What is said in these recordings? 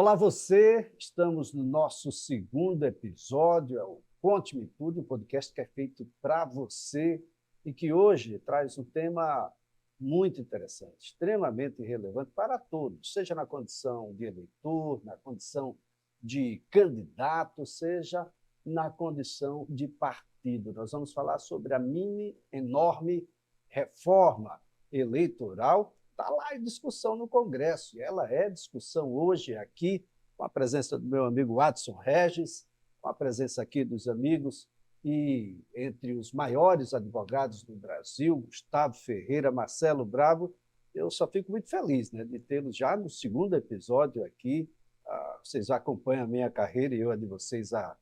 Olá você, estamos no nosso segundo episódio, é o Conte-me Tudo, um podcast que é feito para você e que hoje traz um tema muito interessante, extremamente relevante para todos, seja na condição de eleitor, na condição de candidato, seja na condição de partido. Nós vamos falar sobre a enorme reforma eleitoral. Está lá em discussão no Congresso, e ela é discussão hoje aqui, com a presença do meu amigo Adson Regis, com a presença aqui dos amigos e entre os maiores advogados do Brasil, Gustavo Ferreira, Marcelo Bravo. Eu só fico muito feliz, né, de tê-los já no segundo episódio aqui. Vocês acompanham a minha carreira e eu a de vocês há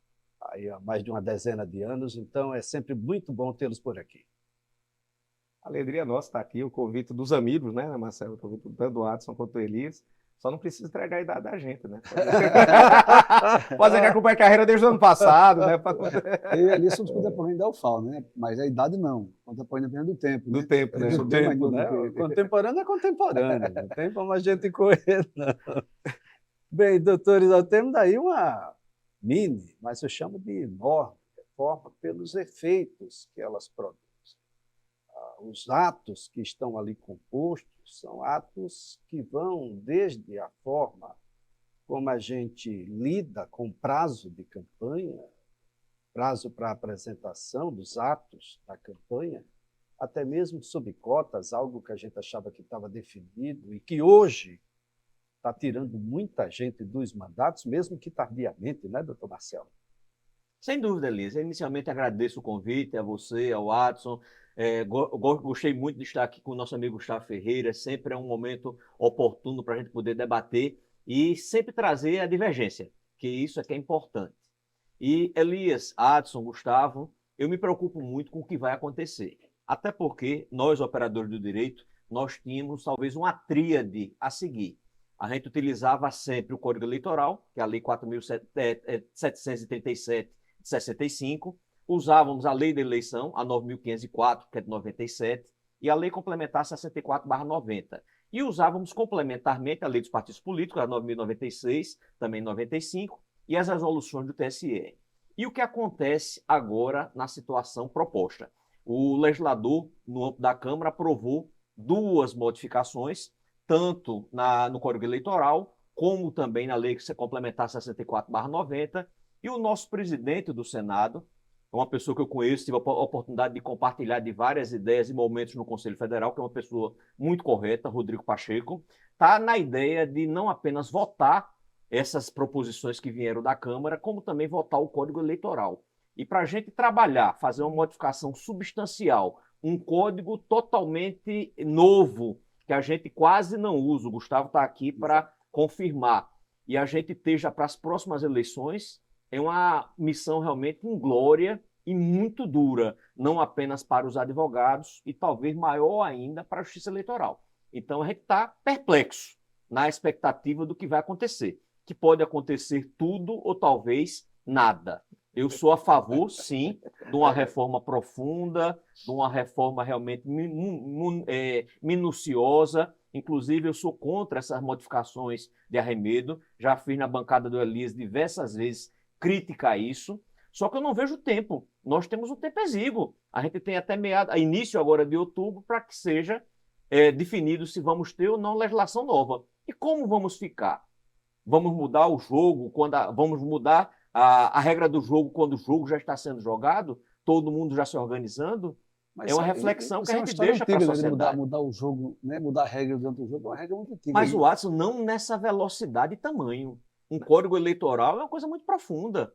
mais de uma dezena de anos, então é sempre muito bom tê-los por aqui. Alegria nossa estar aqui, o convite dos amigos, né, Marcelo? O convite tanto do Adson quanto do Elias. Só não precisa entregar a idade da gente, né? Pode ser que acompanhe a carreira desde o ano passado, né? Eu e Elias somos contemporâneos da UFAL, né? Mas a idade não. Contemporâneo depende do tempo. Do tempo, né? Do tempo, né? Contemporâneo é contemporâneo. Não tem como a gente correr, não. Bem, doutores, nós temos daí uma mas eu chamo de enorme reforma pelos efeitos que elas produzem. Os atos que estão ali compostos são atos que vão desde a forma como a gente lida com prazo de campanha, prazo para apresentação dos atos da campanha, até mesmo sob cotas, algo que a gente achava que estava definido e que hoje está tirando muita gente dos mandatos, mesmo que tardiamente, né, doutor Marcelo? Sem dúvida, Elisa. Inicialmente agradeço o convite a você, ao Adson. Gostei muito de estar aqui com o nosso amigo Gustavo Ferreira. Sempre é um momento oportuno para a gente poder debater e sempre trazer a divergência, que isso é que é importante. E Elias, Adson, Gustavo, eu me preocupo muito com o que vai acontecer. Até porque nós, operadores do direito, nós tínhamos talvez uma tríade a seguir. A gente utilizava sempre o Código Eleitoral, que é a Lei 4.737 de 65, usávamos a Lei da Eleição, a 9.504, que é de 97, e a Lei Complementar 64/90. E usávamos complementarmente a Lei dos Partidos Políticos, a 9.096, também 95, e as resoluções do TSE. E o que acontece agora na situação proposta? O legislador, no âmbito da Câmara, aprovou duas modificações, tanto no Código Eleitoral, como também na Lei Complementar 64/90, e o nosso presidente do Senado, uma pessoa que eu conheço, tive a oportunidade de compartilhar de várias ideias e momentos no Conselho Federal, que é uma pessoa muito correta, Rodrigo Pacheco, está na ideia de não apenas votar essas proposições que vieram da Câmara, como também votar o Código Eleitoral. E para a gente trabalhar, fazer uma modificação substancial, um código totalmente novo, que a gente quase não usa, o Gustavo está aqui para confirmar, e a gente esteja para as próximas eleições, é uma missão realmente inglória e muito dura, não apenas para os advogados e talvez maior ainda para a Justiça Eleitoral. Então a gente está perplexo na expectativa do que vai acontecer, que pode acontecer tudo ou talvez nada. Eu sou a favor, sim, de uma reforma profunda, de uma reforma realmente minuciosa. Inclusive, eu sou contra essas modificações de arremedo. Já fiz na bancada do Elias diversas vezes crítica a isso. Só que eu não vejo tempo. Nós temos um tempo exíguo. A gente tem até início agora de outubro para que seja definido se vamos ter ou não legislação nova. E como vamos ficar? Vamos mudar o jogo, vamos mudar a regra do jogo quando o jogo já está sendo jogado, todo mundo já se organizando? Mas é uma reflexão que a gente deixa para a antiga, sociedade. Mudar o jogo, né? Mudar a regra dentro do jogo é uma regra muito antiga. Mas o Adson não nessa velocidade e tamanho. Um código eleitoral é uma coisa muito profunda.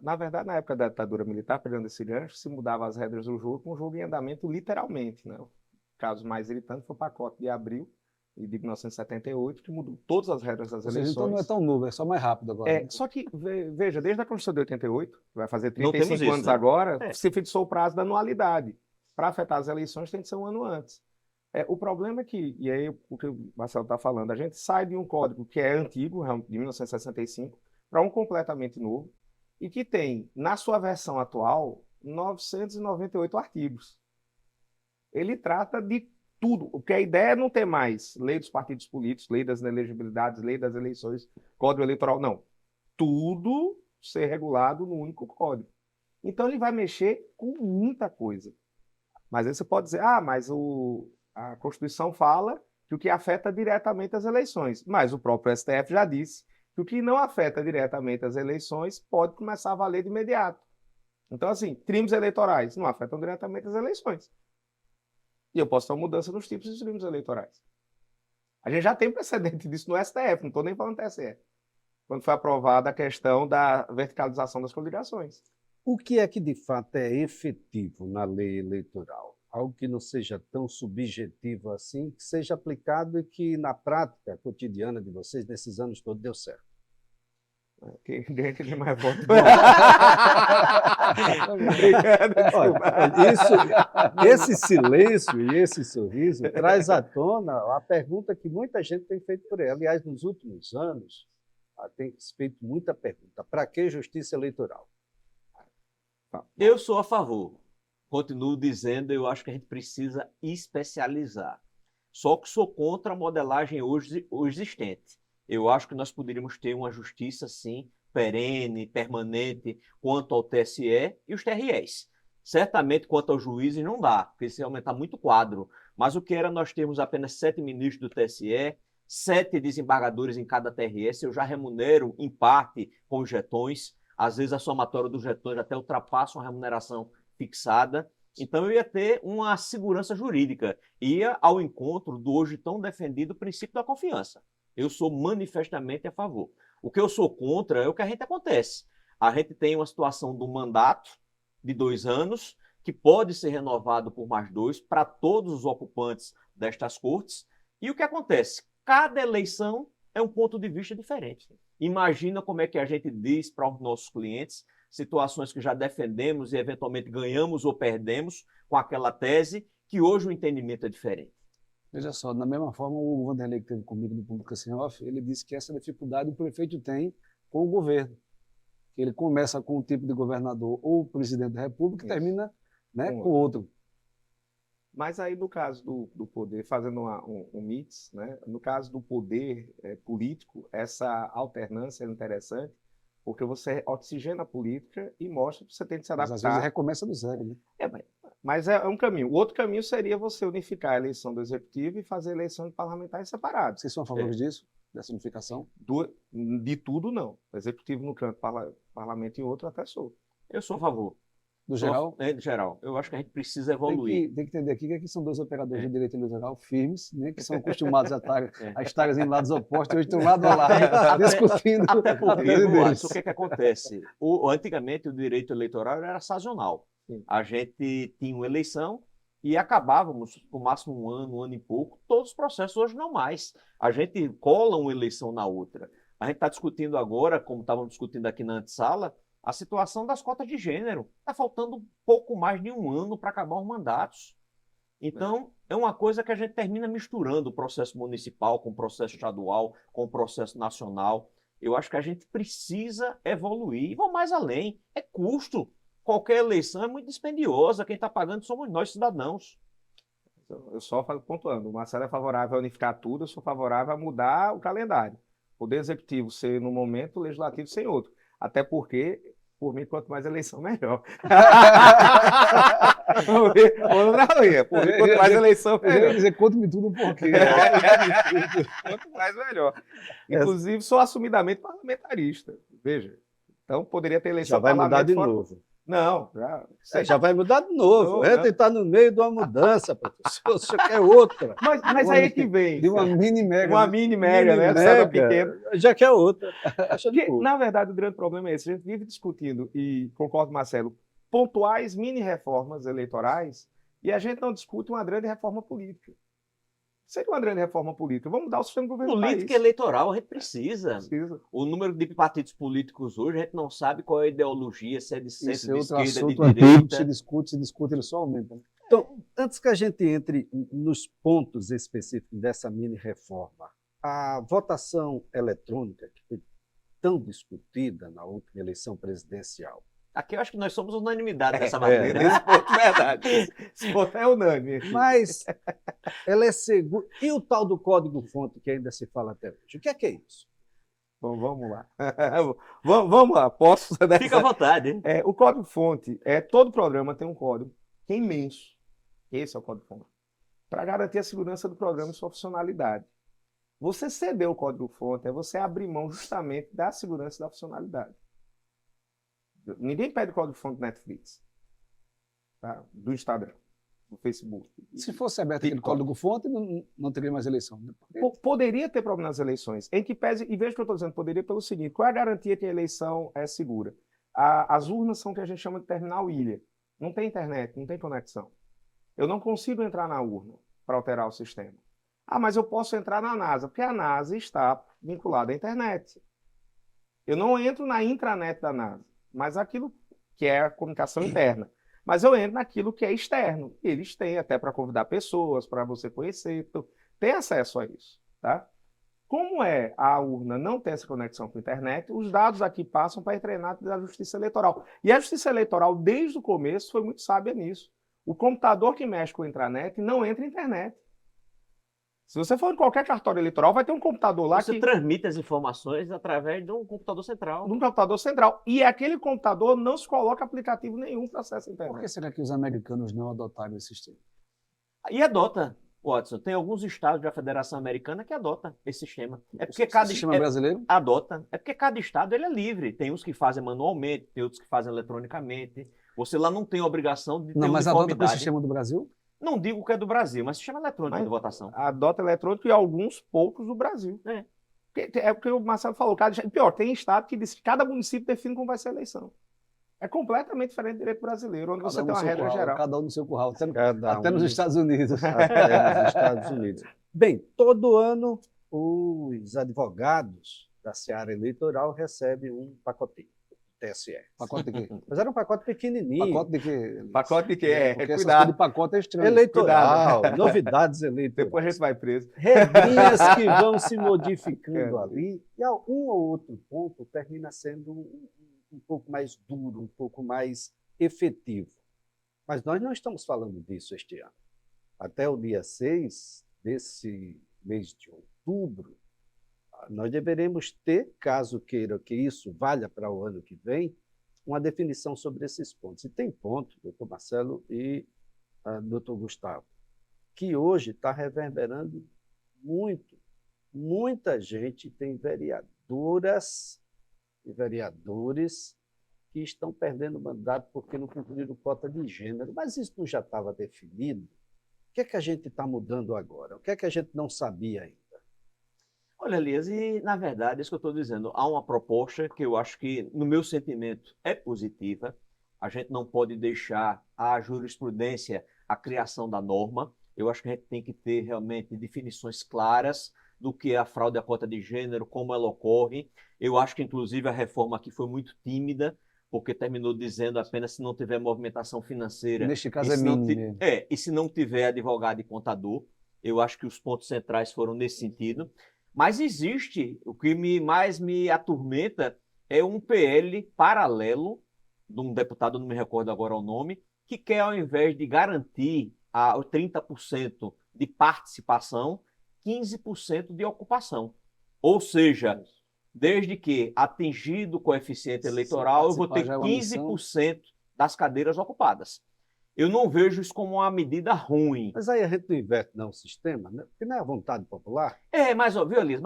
Na verdade, na época da ditadura militar, pegando esse gancho, se mudava as regras do jogo com o jogo em andamento literalmente, né? O caso mais irritante foi o pacote de abril de 1978, que mudou todas as regras das eleições. Então não é tão novo, é só mais rápido agora. Só que, veja, desde a Constituição de 88, vai fazer Não 35 temos anos isso, né? agora, se fixou o prazo da anualidade. Para afetar as eleições tem que ser um ano antes. O problema é que, e aí o que o Marcelo está falando, a gente sai de um código que é antigo, de 1965, para um completamente novo, e que tem, na sua versão atual, 998 artigos. Ele trata de tudo, porque a ideia é não ter mais lei dos partidos políticos, lei das inelegibilidades, lei das eleições, código eleitoral, não. Tudo ser regulado no único código. Então ele vai mexer com muita coisa. Mas aí você pode dizer, mas a Constituição fala que o que afeta diretamente as eleições. Mas o próprio STF já disse que o que não afeta diretamente as eleições pode começar a valer de imediato. Então, assim, crimes eleitorais não afetam diretamente as eleições. E eu posso ter uma mudança nos tipos de crimes eleitorais. A gente já tem precedente disso no STF, não estou nem falando TSE, quando foi aprovada a questão da verticalização das coligações. O que é que, de fato, é efetivo na lei eleitoral? Algo que não seja tão subjetivo assim, que seja aplicado e que, na prática cotidiana de vocês, nesses anos todos, deu certo. Quem ganha que tem mais voto. Esse silêncio e esse sorriso traz à tona a pergunta que muita gente tem feito por ele. Aliás, nos últimos anos, tem se feito muita pergunta. Para que justiça eleitoral? Eu sou a favor. Continuo dizendo, eu acho que a gente precisa especializar. Só que sou contra a modelagem hoje existente. Eu acho que nós poderíamos ter uma justiça, sim, perene, permanente, quanto ao TSE e os TREs. Certamente, quanto aos juízes, não dá, porque isso ia aumentar muito o quadro. Mas o que era nós termos apenas 7 ministros do TSE, 7 desembargadores em cada TRS, eu já remunero, em parte, com os jetões. Às vezes, a somatória dos jetões até ultrapassa uma remuneração fixada. Então, eu ia ter uma segurança jurídica. Ia ao encontro do hoje tão defendido princípio da confiança. Eu sou manifestamente a favor. O que eu sou contra é o que a gente acontece. A gente tem uma situação do mandato de 2 anos, que pode ser renovado por mais 2 para todos os ocupantes destas cortes. E o que acontece? Cada eleição é um ponto de vista diferente. Imagina como é que a gente diz para os nossos clientes situações que já defendemos e eventualmente ganhamos ou perdemos com aquela tese, que hoje o entendimento é diferente. Veja só, da mesma forma, o Vanderlei que esteve comigo no Público Sem Off, ele disse que essa dificuldade o prefeito tem com o governo. Ele começa com um tipo de governador ou presidente da República e termina, né, com outro. Mas aí, no caso do poder, fazendo um mix, né, no caso do poder político, essa alternância é interessante, porque você oxigena a política e mostra que você tem que se adaptar. Mas às vezes recomeça do zero, né? Mas é um caminho. O outro caminho seria você unificar a eleição do executivo e fazer a eleição de parlamentares separados. Vocês são a favor disso? Dessa unificação? De tudo, não. Executivo no canto, parlamento em outro, até sou. Eu sou a favor. Do geral? Do geral. Eu acho que a gente precisa evoluir. Tem que entender aqui que aqui são 2 operadores de direito eleitoral firmes, né, que são acostumados a estar em lados opostos, hoje estão lado a lado, discutindo. Até porque, o que acontece? Antigamente, o direito eleitoral era sazonal. A gente tinha uma eleição e acabávamos, no máximo um ano e pouco, todos os processos. Hoje não mais. A gente cola uma eleição na outra. A gente está discutindo agora, como estávamos discutindo aqui na antessala, a situação das cotas de gênero. Está faltando pouco mais de um ano para acabar os mandatos. Então, é uma coisa que a gente termina misturando o processo municipal com o processo estadual, com o processo nacional. Eu acho que a gente precisa evoluir e vou mais além. É custo. Qualquer eleição é muito dispendiosa. Quem está pagando somos nós, cidadãos. Eu só pontuando. O Marcelo é favorável a unificar tudo, eu sou favorável a mudar o calendário. Poder executivo ser num momento, o legislativo ser em outro. Até porque, por mim, quanto mais eleição, melhor. Por mim, quanto mais eleição, melhor. Eu ia dizer, conte-me tudo um pouquinho. Quanto mais, melhor. Inclusive, sou assumidamente parlamentarista. Veja. Então, poderia ter eleição. Já vai mudar de novo. Não, já vai mudar de novo. A gente está no meio de uma mudança, professor. Você quer outra. Mas aí que vem. De uma mini-mega. Uma mini-mega, né? Mega, pequena. Já quer outra. Porque, na verdade, o grande problema é esse. A gente vive discutindo, e concordo, Marcelo, pontuais mini-reformas eleitorais, e a gente não discute uma grande reforma política. Seria uma grande reforma política. Vamos mudar o sistema de governo do país. Política eleitoral a gente precisa. O número de partidos políticos hoje, a gente não sabe qual é a ideologia, se é de centro, de esquerda, de direita. Se discute, ele só aumenta. Né? Então, antes que a gente entre nos pontos específicos dessa mini-reforma, a votação eletrônica, que foi tão discutida na última eleição presidencial, Aqui eu acho que nós somos unanimidade nessa matéria. Nesse ponto, verdade. Esse ponto é unânime. Mas ela é segura. E o tal do código-fonte que ainda se fala até hoje? O que é isso? Bom, vamos lá. Vamos lá, posso? Fica à vontade. O código-fonte, todo programa tem um código, que é imenso. Esse é o código-fonte. Para garantir a segurança do programa e sua funcionalidade. Você ceder o código-fonte é você abrir mão justamente da segurança e da funcionalidade. Ninguém pede código-fonte do Netflix, tá? Do Instagram, do Facebook. Se fosse aberto aquele código-fonte, não teria mais eleição. Poderia ter problema nas eleições. Em que pese, e veja o que eu estou dizendo, poderia pelo seguinte: qual é a garantia que a eleição é segura? As urnas são o que a gente chama de terminal ilha. Não tem internet, não tem conexão. Eu não consigo entrar na urna para alterar o sistema. Mas eu posso entrar na NASA, porque a NASA está vinculada à internet. Eu não entro na intranet da NASA, mas aquilo que é a comunicação interna. Mas eu entro naquilo que é externo. Eles têm até para convidar pessoas, para você conhecer, tem acesso a isso, tá? Como a urna não tem essa conexão com a internet, os dados aqui passam para a internet da Justiça Eleitoral. E a Justiça Eleitoral, desde o começo, foi muito sábia nisso. O computador que mexe com a intranet não entra em internet. Se você for em qualquer cartório eleitoral, vai ter um computador lá Você transmite as informações através de um computador central. De um computador central. E aquele computador não se coloca aplicativo nenhum para acesso à internet. Por que será que os americanos não adotaram esse sistema? E adota, Watson. Tem alguns estados da Federação Americana que adotam esse sistema. É porque cada sistema brasileiro? Adota. É porque cada estado ele é livre. Tem uns que fazem manualmente, tem outros que fazem eletronicamente. Você lá não tem obrigação de ter Não, mas adota uniformidade. com o sistema do Brasil? Não digo que é do Brasil, mas sistema eletrônico de votação. Adota eletrônico e alguns poucos do Brasil. É porque o Marcelo falou. Pior, tem estado que diz que cada município define como vai ser a eleição. É completamente diferente do direito brasileiro, onde você tem uma regra geral. Cada um no seu curral, Até nos Estados Unidos. Até nos Estados Unidos. Bem, todo ano os advogados da seara eleitoral recebem um pacotinho. TSE. Pacote de quê? Mas era um pacote pequenininho. Pacote de quê? Pacote de quê? Porque Cuidado. de pacote é estranho. Eleitoral, novidades eleitorais. Depois a gente vai preso. Regrinhas que vão se modificando ali. E um ou outro ponto termina sendo um pouco mais duro, um pouco mais efetivo. Mas nós não estamos falando disso este ano. Até o dia 6 desse mês de outubro, nós deveremos ter, caso queira que isso valha para o ano que vem, uma definição sobre esses pontos. E tem ponto, doutor Marcelo e doutor Gustavo, que hoje está reverberando muito. Muita gente tem vereadoras e vereadores que estão perdendo mandato porque não cumpriram cota de gênero. Mas isso não já estava definido? O que é que a gente está mudando agora? O que é que a gente não sabia ainda? Olha, Elias, e na verdade, é isso que eu estou dizendo, há uma proposta que eu acho que, no meu sentimento, é positiva. A gente não pode deixar a jurisprudência a criação da norma. Eu acho que a gente tem que ter realmente definições claras do que é a fraude à cota de gênero, como ela ocorre. Eu acho que, inclusive, a reforma aqui foi muito tímida, porque terminou dizendo apenas se não tiver movimentação financeira. Neste caso é mínimo. E se não tiver advogado e contador. Eu acho que os pontos centrais foram nesse sentido. Mas existe, o que mais me atormenta é um PL paralelo, de um deputado, não me recordo agora o nome, que quer, ao invés de garantir 30% de participação, 15% de ocupação. Ou seja, desde que atingido o coeficiente eleitoral, eu vou ter 15% das cadeiras ocupadas. Eu não vejo isso como uma medida ruim. Mas aí a gente não inverte não, o sistema, né? Porque não é a vontade popular. Mas, viu, Elias,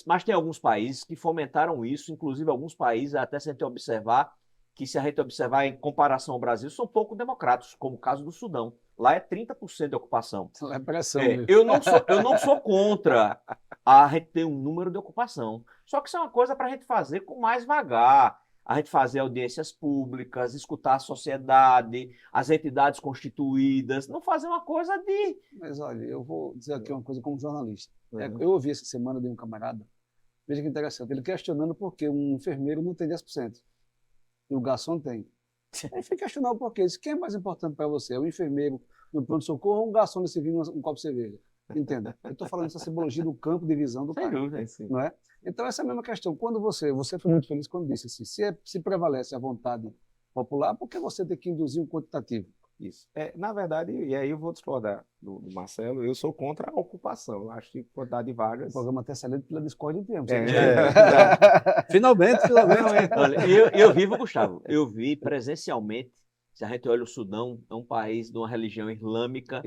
mas tem alguns países que fomentaram isso, inclusive alguns países, até se a gente observar, que se a gente observar em comparação ao Brasil, são pouco democráticos, como o caso do Sudão. Lá é 30% de ocupação. É pressão, eu não sou contra a gente ter um número de ocupação. Só que isso é uma coisa para a gente fazer com mais vagar. A gente fazer audiências públicas, escutar a sociedade, as entidades constituídas, não fazer uma coisa de... Mas olha, eu vou dizer aqui uma coisa como jornalista. Eu ouvi essa semana de um camarada, veja que interessante, ele questionando por que um enfermeiro não tem 10% e o garçom tem. Aí foi questionar o porquê. Ele disse, quem é mais importante para você? É o enfermeiro no pronto-socorro ou um garçom nesse vinho um copo de cerveja? Entenda. Eu estou falando dessa simbologia do campo de visão do cara. Não é? Então, essa é a mesma questão. Quando você foi muito feliz quando disse assim, se prevalece a vontade popular, por que você tem que induzir um quantitativo? Isso. Na verdade, e aí eu vou discordar do Marcelo, eu sou contra a ocupação. Eu acho que quantidade de vagas. O programa está excelente pela discórdia em termos. Finalmente. Olha, eu vivo, Gustavo, eu vi presencialmente, se a gente olha o Sudão, é um país de uma religião islâmica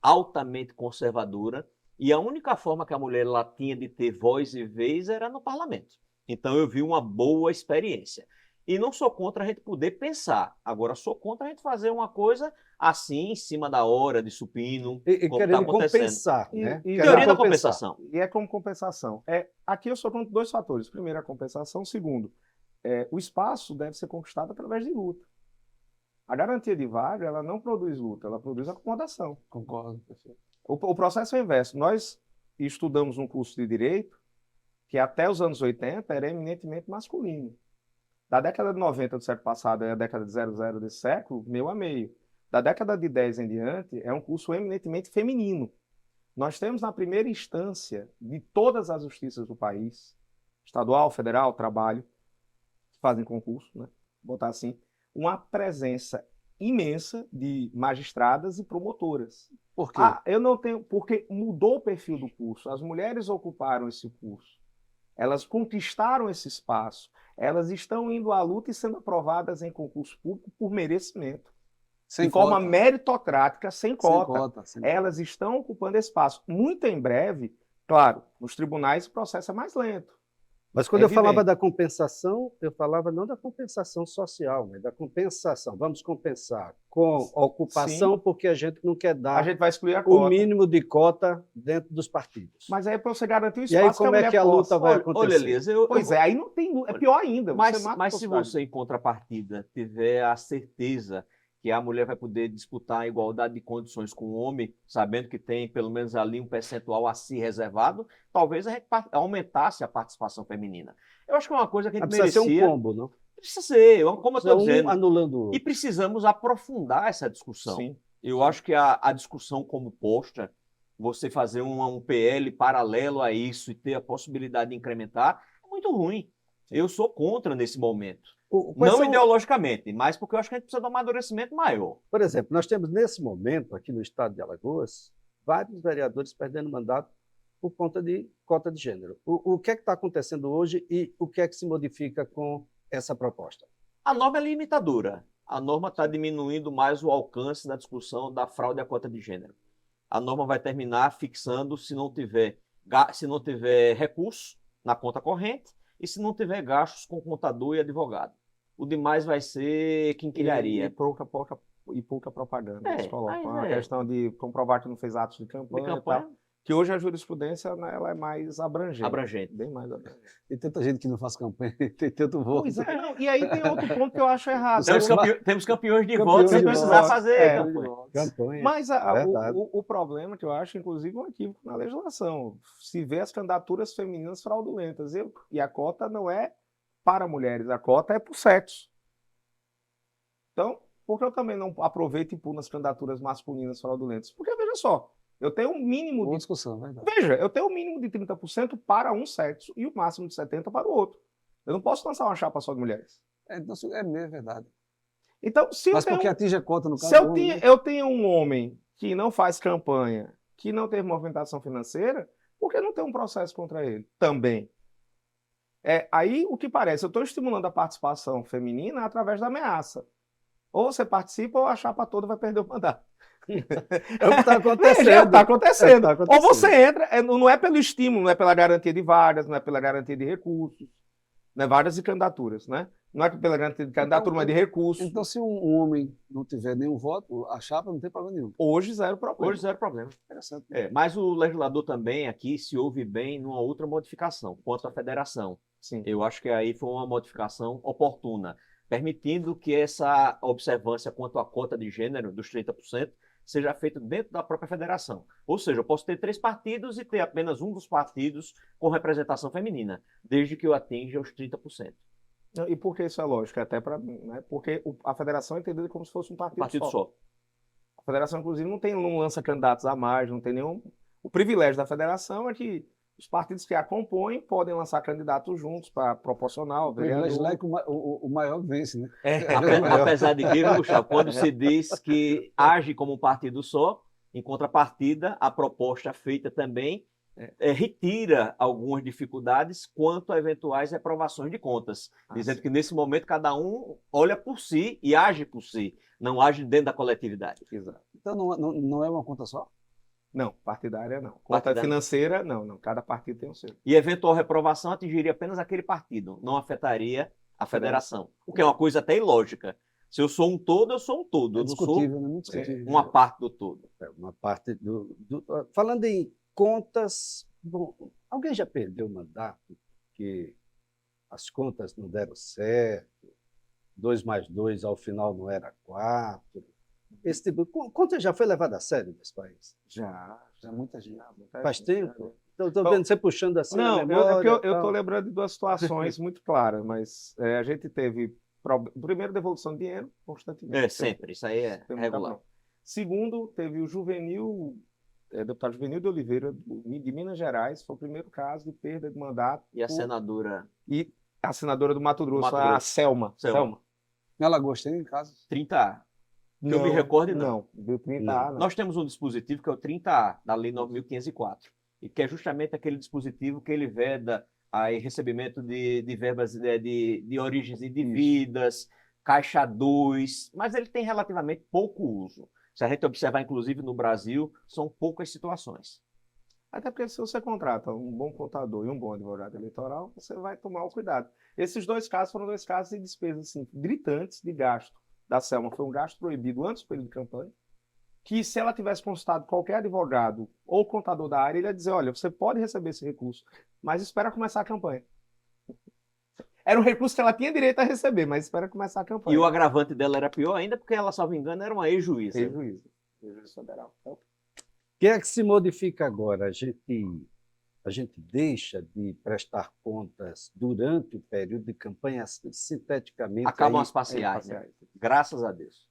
altamente conservadora, e a única forma que a mulher lá tinha de ter voz e vez era no parlamento. Então eu vi uma boa experiência. E não sou contra a gente poder pensar. Agora, sou contra a gente fazer uma coisa assim, em cima da hora, de supino, E como querendo está acontecendo. compensar, né? Teoria da compensação. E é como compensação. Aqui eu sou contra dois fatores. Primeiro, a compensação. Segundo, o espaço deve ser conquistado através de luta. A garantia de vaga, ela não produz luta, ela produz acomodação. Concordo, perfeito. O processo é o inverso. Nós estudamos um curso de Direito que até os anos 80 era eminentemente masculino. Da década de 90 do século passado e a década de 00 desse século, meio a meio. Da década de 10 em diante, é um curso eminentemente feminino. Nós temos na primeira instância de todas as justiças do país, estadual, federal, trabalho, que fazem concurso, né? Vou botar assim, uma presença imensa de magistradas e promotoras. Por quê? Eu não tenho, porque mudou o perfil do curso. As mulheres ocuparam esse curso. Elas conquistaram esse espaço. Elas estão indo à luta e sendo aprovadas em concurso público por merecimento. De forma meritocrática, sem cota. Elas estão ocupando espaço. Muito em breve, claro, nos tribunais o processo é mais lento. Mas quando eu falava da compensação, eu falava não da compensação social, mas da compensação. Vamos compensar com a ocupação, sim, porque a gente não quer dar a gente vai excluir a cota, o mínimo de cota dentro dos partidos. Mas aí para você garantir o espaço, e aí como é que a luta vai acontecer? Olha, Elias, aí não tem luta, é pior ainda. Mas se você, em contrapartida, tiver a certeza que a mulher vai poder disputar a igualdade de condições com o homem, sabendo que tem pelo menos ali um percentual a si reservado, talvez a gente aumentasse a participação feminina. Eu acho que é uma coisa que a gente merecia... Precisa ser um combo, não? Precisa ser, como eu estou dizendo. Anulando o outro. E precisamos aprofundar essa discussão. Sim. Eu acho que a discussão como posta, você fazer um PL paralelo a isso e ter a possibilidade de incrementar, é muito ruim. Eu sou contra nesse momento. Não ideologicamente, mas porque eu acho que a gente precisa de um amadurecimento maior. Por exemplo, nós temos nesse momento, aqui no estado de Alagoas, vários vereadores perdendo mandato por conta de cota de gênero. O que é que está acontecendo hoje e o que é que se modifica com essa proposta? A norma é limitadora. A norma está diminuindo mais o alcance da discussão da fraude à cota de gênero. A norma vai terminar fixando se não tiver recurso na conta corrente e se não tiver gastos com contador e advogado. O demais vai ser quinquilharia. E pouca propaganda. Eles colocam a questão de comprovar que não fez atos de campanha. E tal, que hoje a jurisprudência, né, ela é mais abrangente. Bem mais abrangente. Tem tanta gente que não faz campanha, tem tanto voto. Pois é, não, e aí tem outro ponto que eu acho errado. Temos campeões de voto sem precisar fazer campanha. Mas o problema que eu acho, inclusive, é um equívoco na legislação. Se vê as candidaturas femininas fraudulentas. E a cota não é para mulheres, a cota é por sexo. Então, por que eu também não aproveito e pulo nas candidaturas masculinas fraudulentas? Porque, veja só, eu tenho um mínimo Boa discussão, verdade. Veja, eu tenho um mínimo de 30% para um sexo e o máximo de 70% para o outro. Eu não posso lançar uma chapa só de mulheres. Então, é mesmo, verdade. Então, mas porque atinge a cota no caso. Se eu tenho um homem que não faz campanha, que não teve movimentação financeira, por que não tem um processo contra ele também? Aí o que parece, eu estou estimulando a participação feminina através da ameaça. Ou você participa ou a chapa toda vai perder o mandato. É o que está acontecendo. Está acontecendo. Ou você entra, não é pelo estímulo, não é pela garantia de vagas, não é pela garantia de recursos, né? Vagas e candidaturas, né? Não é pela garantia de candidatura, mas de recursos. Então, se um homem não tiver nenhum voto, a chapa não tem problema nenhum. Hoje, zero problema. Hoje, zero problema. Mas o legislador também aqui se ouve bem numa outra modificação, quanto à federação. Sim. Eu acho que aí foi uma modificação oportuna, permitindo que essa observância quanto à cota de gênero dos 30% seja feita dentro da própria federação. Ou seja, eu posso ter 3 partidos e ter apenas um dos partidos com representação feminina, desde que eu atinja os 30%. E por que isso é lógico? Até para, né? Porque a federação é entendida como se fosse um partido só. A federação, inclusive, não lança candidatos a mais, não tem nenhum... O privilégio da federação é que Os partidos que a compõem podem lançar candidatos juntos para proporcional, O privilégio lá é vereador. que o maior vence, né? Apesar de que, Gustavo, quando se diz que age como um partido só, em contrapartida, a proposta feita também retira algumas dificuldades quanto a eventuais reprovações de contas, dizendo que nesse momento cada um olha por si e age por si, não age dentro da coletividade. Exato. Então não é uma conta só? Não, partidária não. Conta Partidária. financeira, não. Cada partido tem o seu. E eventual reprovação atingiria apenas aquele partido, não afetaria a federação, o que é uma coisa até ilógica. Se eu sou um todo, eu sou um todo. É Eu não sou discutível, né? Muito discutível. uma parte do todo. É uma parte Falando em contas, bom, alguém já perdeu o mandato porque as contas não deram certo, 2 mais 2 ao final não era 4. Esse tipo de conta já foi levada a sério nesse país? Já muita gente. Faz tempo? Estou vendo você puxando assim Não, a memória. eu tal. estou lembrando de duas situações muito claras, mas a gente teve, primeiro, devolução de dinheiro constantemente. Sempre, isso aí é Tem muita regular. bronca. Segundo, teve o deputado Juvenil de Oliveira, de Minas Gerais, foi o primeiro caso de perda de mandato. E a senadora, E a senadora do Mato Grosso, Mato a Grosso. Selma. Ela gostei em casa. 30A. Que eu me recorde, não. Não, deu 30A, não. Nós temos um dispositivo que é o 30A, da Lei 9.504, e que é justamente aquele dispositivo que ele veda aí recebimento de verbas de origens indevidas, Caixa 2, mas ele tem relativamente pouco uso. Se a gente observar, inclusive, no Brasil, são poucas situações. Até porque se você contrata um bom contador e um bom advogado eleitoral, você vai tomar o cuidado. Esses dois casos foram dois casos de despesas assim, gritantes de gasto da Selma. Foi um gasto proibido antes do período de campanha, que se ela tivesse consultado qualquer advogado ou contador da área, ele ia dizer, olha, você pode receber esse recurso, mas espera começar a campanha. Era um recurso que ela tinha direito a receber, mas espera começar a campanha. E o agravante dela era pior ainda, porque ela, salvo engano, era uma ex-juíza. Ex-juíza federal. Então, O que é que se modifica agora? A gente deixa de prestar contas durante o período de campanha sinteticamente. Acabam aí, as parciais, né? Graças a Deus.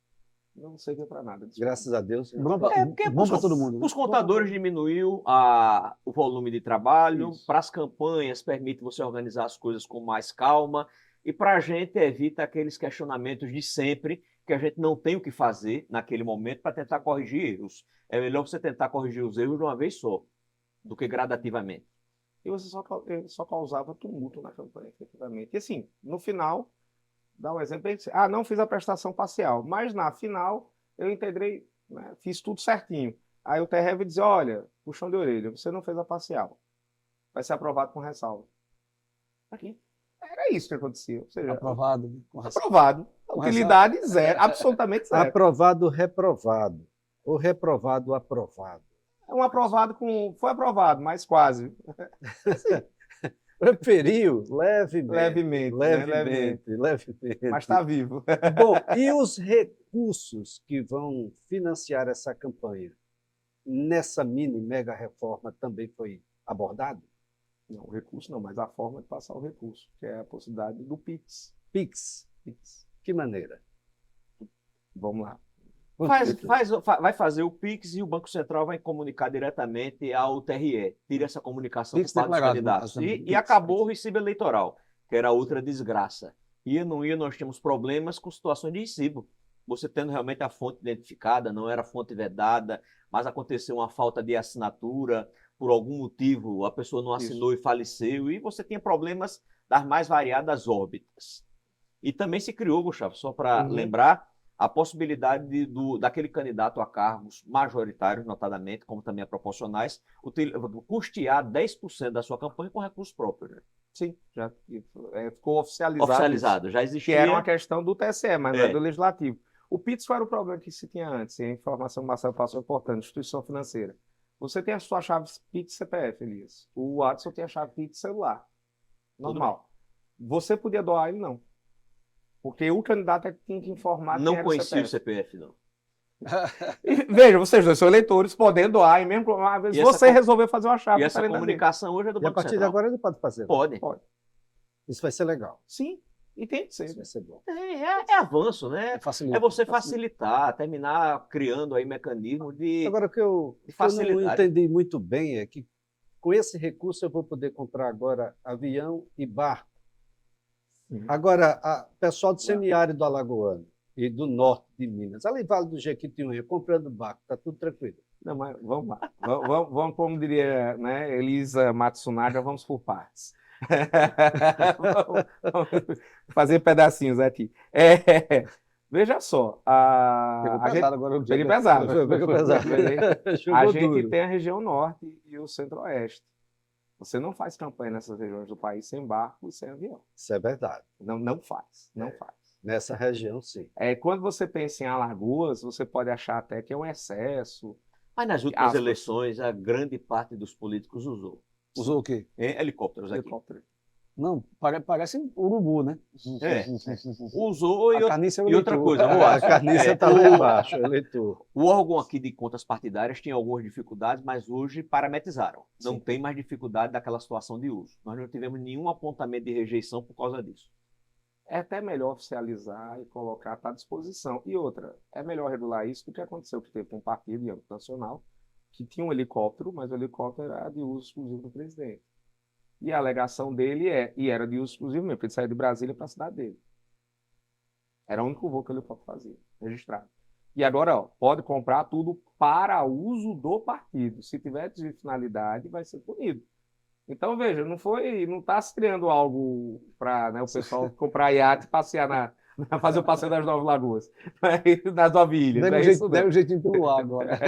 não serviu para nada. graças a Deus. Bom para todo mundo. Né? Os contadores diminuiu o volume de trabalho, para as campanhas permite você organizar as coisas com mais calma, e para a gente evita aqueles questionamentos de sempre, que a gente não tem o que fazer naquele momento para tentar corrigir erros. É melhor você tentar corrigir os erros de uma vez só, do que gradativamente. E você só causava tumulto na campanha, efetivamente. E assim, no final, dá um exemplo, não fiz a prestação parcial, mas na final eu integrei, né, fiz tudo certinho. Aí o TRE vai dizer, olha, puxão de orelha, você não fez a parcial. Vai ser aprovado com ressalva. Aqui. Era isso que acontecia. Ou seja, Aprovado. Né? Com razão. aprovado. Com Utilidade zero, absolutamente zero. Aprovado, reprovado. Ou reprovado, aprovado. Um aprovado foi aprovado, mas quase. Preferiu levemente. Levemente. Mas está vivo. Bom, e os recursos que vão financiar essa campanha? Nessa mini mega reforma também foi abordado? Não, o recurso não, mas a forma de passar o recurso, que é a possibilidade do PIX. PIX. Que maneira? Vamos lá. Vai fazer o PIX e o Banco Central vai comunicar diretamente ao TRE. Tira essa comunicação PIX para os declarado, candidatos. no caso, E PIX. acabou o recibo eleitoral, que era outra desgraça. Ia ou não ia, nós tínhamos problemas com situações de recibo. Você tendo realmente a fonte identificada, não era fonte vedada, mas aconteceu uma falta de assinatura, por algum motivo a pessoa não assinou e faleceu, e você tinha problemas das mais variadas órbitas. E também se criou, Gustavo, só para lembrar, a possibilidade daquele candidato a cargos majoritários, notadamente, como também a proporcionais, custear 10% da sua campanha com recursos próprios. Né? Sim, já ficou oficializado. Oficializado, já Que existia. era uma questão do TSE, mas não é do Legislativo. O PIX qual era o problema que se tinha antes? E a informação que o Marcelo passou é importante, instituição financeira. Você tem a sua chave PIX CPF, Elias. O Watson tem a chave PIX celular. Normal. Você podia doar ele, não. Porque o candidato tinha que informar Não quem era conhecia o CPF. não. E, veja, vocês dois são eleitores, podendo doar, e mesmo uma vez você resolveu fazer uma chave. E essa comunicação hoje é do E a Banco partir de Central. agora ele pode fazer. Pode. Isso vai ser legal. Sim, e tem que ser. Isso vai ser bom. É avanço, né? É você facilitar, terminar criando aí mecanismos de Agora, o que eu não facilidade. entendi muito bem é que com esse recurso eu vou poder comprar agora avião e barco. Sim. Agora, o pessoal do semiárido alagoano e do norte de Minas, ali Vale do Jequitinhonha, comprando barco, está tudo tranquilo. Não, mas vamos lá. Vamos, como diria, né, Elisa Matsunaga, vamos por partes. Vamos fazer pedacinhos aqui. Veja só, Pegou a gente, pesado agora. peguei pesado. Pegou pesado. A Jogou gente duro. tem a região norte e o centro-oeste. Você não faz campanha nessas regiões do país sem barco e sem avião. Isso é verdade. Não faz, não faz. Nessa região, sim. Quando você pensa em Alagoas, você pode achar até que é um excesso. Mas nas últimas Aspas. eleições, a grande parte dos políticos usou Usou o quê? helicópteros aqui. Helicóptero. Não, parece urubu, né? Usou A carniça é o e outra eleitor. coisa, A carniça está lá embaixo, o eleitor. o órgão aqui de contas partidárias tinha algumas dificuldades, mas hoje parametrizaram. Não Sim. tem mais dificuldade daquela situação de uso. Nós não tivemos nenhum apontamento de rejeição por causa disso. É até melhor oficializar e colocar à disposição. E outra, é melhor regular isso do que aconteceu que teve um partido de âmbito nacional que tinha um helicóptero, mas o helicóptero era de uso exclusivo do presidente. E a alegação dele e era de uso exclusivo mesmo, porque ele saiu de Brasília para a cidade dele. Era o único voo que o helicóptero fazia, registrado. E agora, ó, pode comprar tudo para uso do partido. Se tiver desvio de finalidade, vai ser punido. Então, veja, não está se criando algo para, né, o pessoal comprar iate e passear fazer o passeio das Nove Lagoas, das Nove Ilhas. Deve um jeitinho pelo ar agora.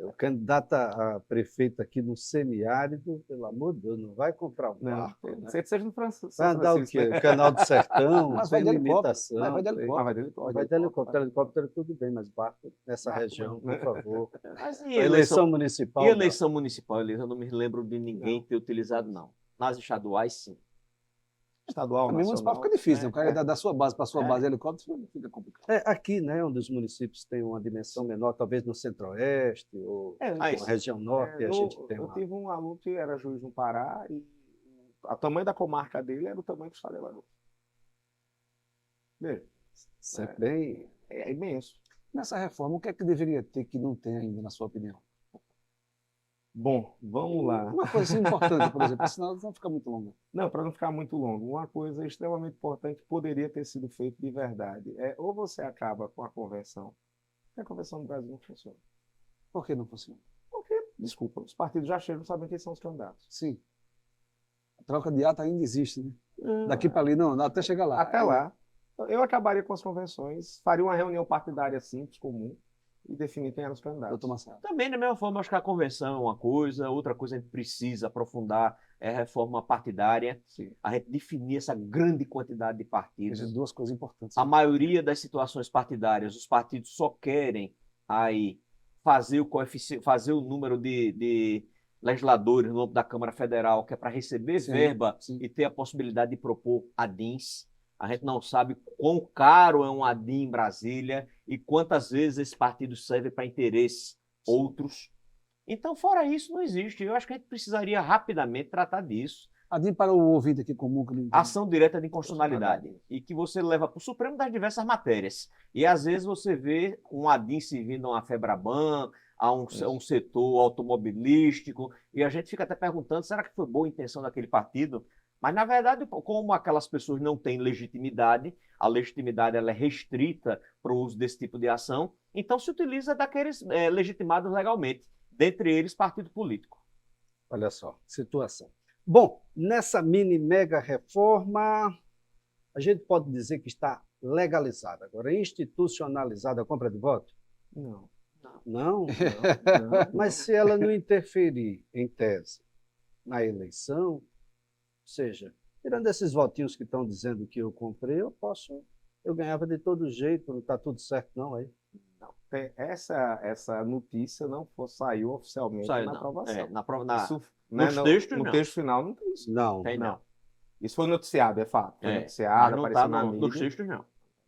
O candidato a prefeito aqui no semiárido, pelo amor de Deus, não vai comprar um Não, barco. Né? sei que seja no São Vai andar o Francisco, quê? né? O Canal do Sertão, Mas sem vai de helicóptero. limitação. Mas vai de helicóptero. Vai de helicóptero. Vai de helicóptero. Helicóptero tudo bem, mas barco nessa Barco, região, né? por favor. Mas e Eleição municipal. E eleição municipal, Elisa, eu não me lembro de ninguém ter utilizado, não. Nas estaduais, sim. Estadual, A mim, municipal nacional. fica difícil, né? O cara da sua base para a sua base helicóptero fica complicado. Aqui, né, onde os municípios têm uma dimensão menor, talvez no centro-oeste ou na isso. região norte, a gente tem eu uma... tive um aluno que era juiz no Pará e o tamanho da comarca dele era o tamanho do estado de Alagoas. Veja, Sempre bem... é imenso. Nessa reforma, o que é que deveria ter que não tem ainda, na sua opinião? Bom, vamos lá. Uma coisa assim importante, por exemplo, senão não fica muito longa. Não, para não ficar muito longo, uma coisa extremamente importante que poderia ter sido feita de verdade ou você acaba com a convenção, porque a convenção no Brasil não funciona. Por que não funciona? Porque, desculpa, os partidos já chegam sabendo quem são os candidatos. Sim. A troca de ato ainda existe, né? Daqui para ali, não, até chegar lá. Até lá, eu acabaria com as convenções, faria uma reunião partidária simples, comum, e definir quem eram os candidatos. Doutor Marcelo. Também, da mesma forma, acho que a convenção é uma coisa, outra coisa a gente precisa aprofundar é a reforma partidária, Sim. a gente definir essa grande quantidade de Essas partidos. duas coisas importantes. A maioria das situações partidárias, os partidos só querem aí fazer o número de legisladores no âmbito da Câmara Federal, que é para receber Sim, verba sim. e ter a possibilidade de propor ADINs. A gente não sabe quão caro é um ADIM em Brasília e quantas vezes esse partido serve para interesses outros. Então, fora isso, não existe. Eu acho que a gente precisaria rapidamente tratar disso. Adim, para o ouvinte aqui comum que não entende. Ação direta de inconstitucionalidade. E que você leva para o Supremo das diversas matérias. E às vezes você vê um ADIM servindo a uma FEBRABAN, a um setor automobilístico, e a gente fica até perguntando, será que foi boa a intenção daquele partido? Mas, na verdade, como aquelas pessoas não têm legitimidade, a legitimidade ela é restrita para o uso desse tipo de ação, então se utiliza daqueles legitimados legalmente, dentre eles partido político. Olha só, situação. Bom, nessa mini mega reforma, a gente pode dizer que está legalizada. Agora, institucionalizada a compra de voto? Não. Não? Mas se ela não interferir, em tese, na eleição, ou seja, tirando esses votinhos que estão dizendo que eu comprei, eu ganhava de todo jeito, não está tudo certo não aí. Essa notícia não saiu oficialmente Saiu, na não. aprovação. Isso, Né, nos textos, no não. texto final não tem isso. Não. Tem, não. Isso foi noticiado, é fato. Foi Mas noticiado, não apareceu está na nos mídia. textos, não.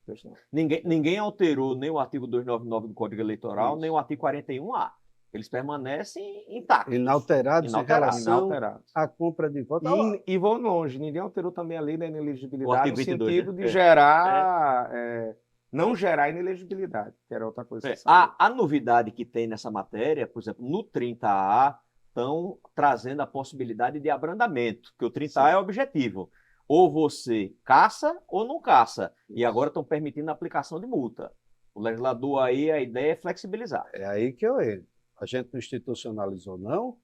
Texto não. Ninguém alterou nem o artigo 299 do Código Eleitoral, Isso. nem o artigo 41A. Eles permanecem intactos. Inalterados em Inalterados. relação Inalterados. à compra de voto. E vou longe, ninguém alterou também a lei da O inelegibilidade artigo no 22, sentido né? de gerar, não gerar inelegibilidade, que era outra coisa. que você A novidade que tem nessa matéria, por exemplo, no 30A, estão trazendo a possibilidade de abrandamento, que o 30A é o objetivo. Ou você caça ou não caça. E agora estão permitindo a aplicação de multa. O legislador aí, a ideia é flexibilizar. É aí que eu entro. A gente não institucionalizou, não?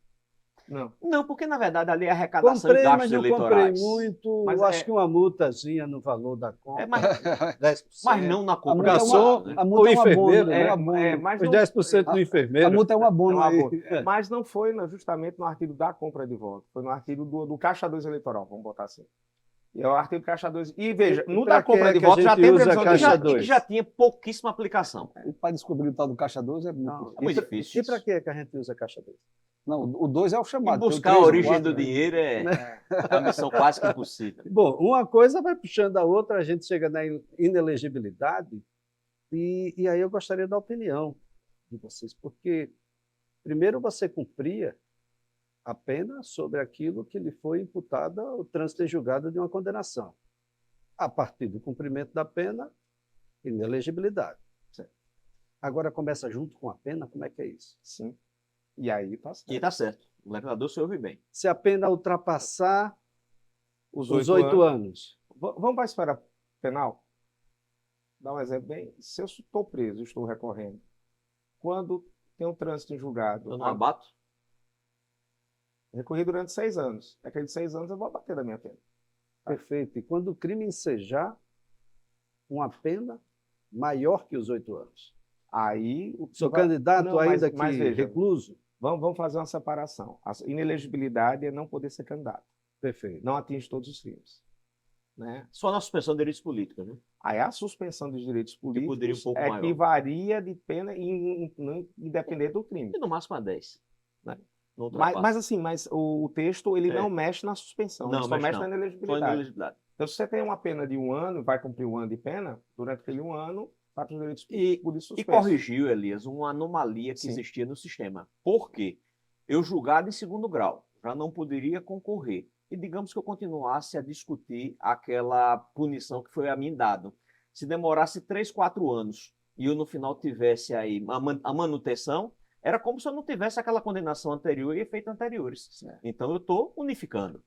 Não. Não, porque na verdade ali é arrecadação Comprei, e mas gastos não eleitorais. comprei muito. Mas Acho que uma multazinha no valor da compra. É, mas, 10%. mas não na A compra. multa é Garçom, a multa o é um abono, enfermeiro, é né? um abono. Mas Os não- 10% do A enfermeiro. multa é um abono É um aí. abono. Mas não foi justamente no artigo da compra de voto, foi no artigo do Caixa 2 eleitoral, vamos botar assim. E é o artigo Caixa 2. E veja, no pra da que compra é de que a voto já gente tem usa previsão de Caixa já- 2? Que já tinha pouquíssima aplicação. E para descobrir o tal do Caixa 2 é muito Não. difícil. É muito difícil. E para que é que a gente usa Caixa 2? Não, o 2 é o E chamado. tem o buscar a 3 e o origem 4, do né? dinheiro é a missão quase que impossível. Bom, uma coisa vai puxando a outra, a gente chega na inelegibilidade, e aí eu gostaria da opinião de vocês, porque primeiro você cumpria a pena sobre aquilo que lhe foi imputada o trânsito em julgado de uma condenação. A partir do cumprimento da pena, inelegibilidade. Agora começa junto com a pena, como é que é isso? Sim. E aí tá certo. E tá certo. O legislador se ouve bem. Se a pena ultrapassar Os os 8 8 anos. anos, Vamos para a esfera penal? Dá um exemplo bem. Se eu estou preso, estou recorrendo, quando tem um trânsito em julgado, Eu não abato. recorri durante 6 anos. Aqueles 6 anos eu vou abater da minha pena. perfeito. E quando o crime ensejar uma pena maior que os 8 anos. Aí o Sou vai- candidato Não, ainda mas que veja, recluso? vamos fazer uma separação. A inelegibilidade é não poder ser candidato. Perfeito. Não atinge todos os crimes. Né? Só na suspensão de direitos políticos, né? Aí a suspensão dos direitos poderia políticos um pouco é maior. que varia de pena independente do crime. E no máximo a 10. Né? Não Mas o texto ele É. não mexe na suspensão, Não, ele só mexe mexe não. na Só inelegibilidade. inelegibilidade. Então, se você tem uma pena de 1 ano, vai cumprir 1 ano de pena, durante aquele 1 ano, está com os direitos políticos E suspensos. corrigiu, Elias, uma anomalia que Sim. existia no sistema. Por quê? Eu julgado em segundo grau, já não poderia concorrer. E digamos que eu continuasse a discutir aquela punição que foi a mim dado. Se demorasse 3, 4 anos e eu no final tivesse aí a manutenção, era como se eu não tivesse aquela condenação anterior e efeitos anteriores. Certo. Então eu estou unificando.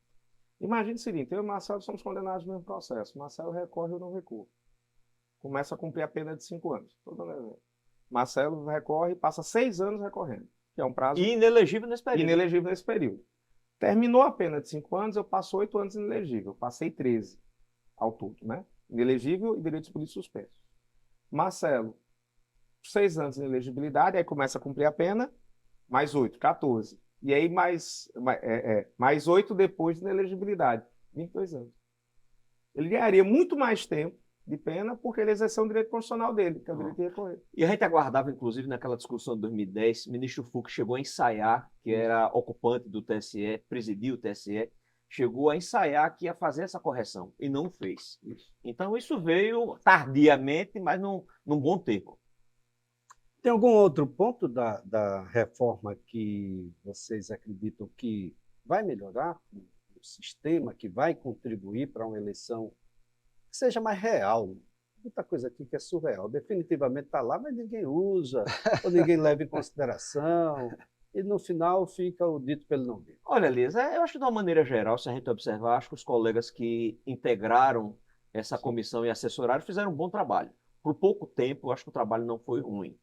Imagine o seguinte, eu e o Marcelo somos condenados no mesmo processo. Marcelo recorre ou não recorre. Começa a cumprir a pena de 5 anos. Estou dando exemplo. Marcelo recorre e passa 6 anos recorrendo, que é um prazo E inelegível nesse período. inelegível nesse período. Terminou a pena de 5 anos, eu passo 8 anos inelegível. Eu passei 13 ao todo, né? Inelegível e direitos políticos suspensos. Marcelo, 6 anos de inelegibilidade, aí começa a cumprir a pena, mais 8, 14. E aí mais 8 depois de inelegibilidade, 22 anos. Ele ganharia muito mais tempo de pena porque ele exerceu um direito constitucional dele, que é o direito de recorrer. E a gente aguardava, inclusive, naquela discussão de 2010, o ministro Fux chegou a ensaiar, que era ocupante do TSE, presidia o TSE, chegou a ensaiar que ia fazer essa correção e não fez. Então isso veio tardiamente, mas num bom tempo. Tem algum outro ponto da reforma que vocês acreditam que vai melhorar o sistema, que vai contribuir para uma eleição que seja mais real? Muita coisa aqui que é surreal. Definitivamente está lá, mas ninguém usa, ou ninguém leva em consideração, e no final fica o dito pelo não dito. Olha, Elias, eu acho que de uma maneira geral, se a gente observar, acho que os colegas que integraram essa comissão e assessoraram fizeram um bom trabalho. Por pouco tempo, eu acho que o trabalho não foi ruim.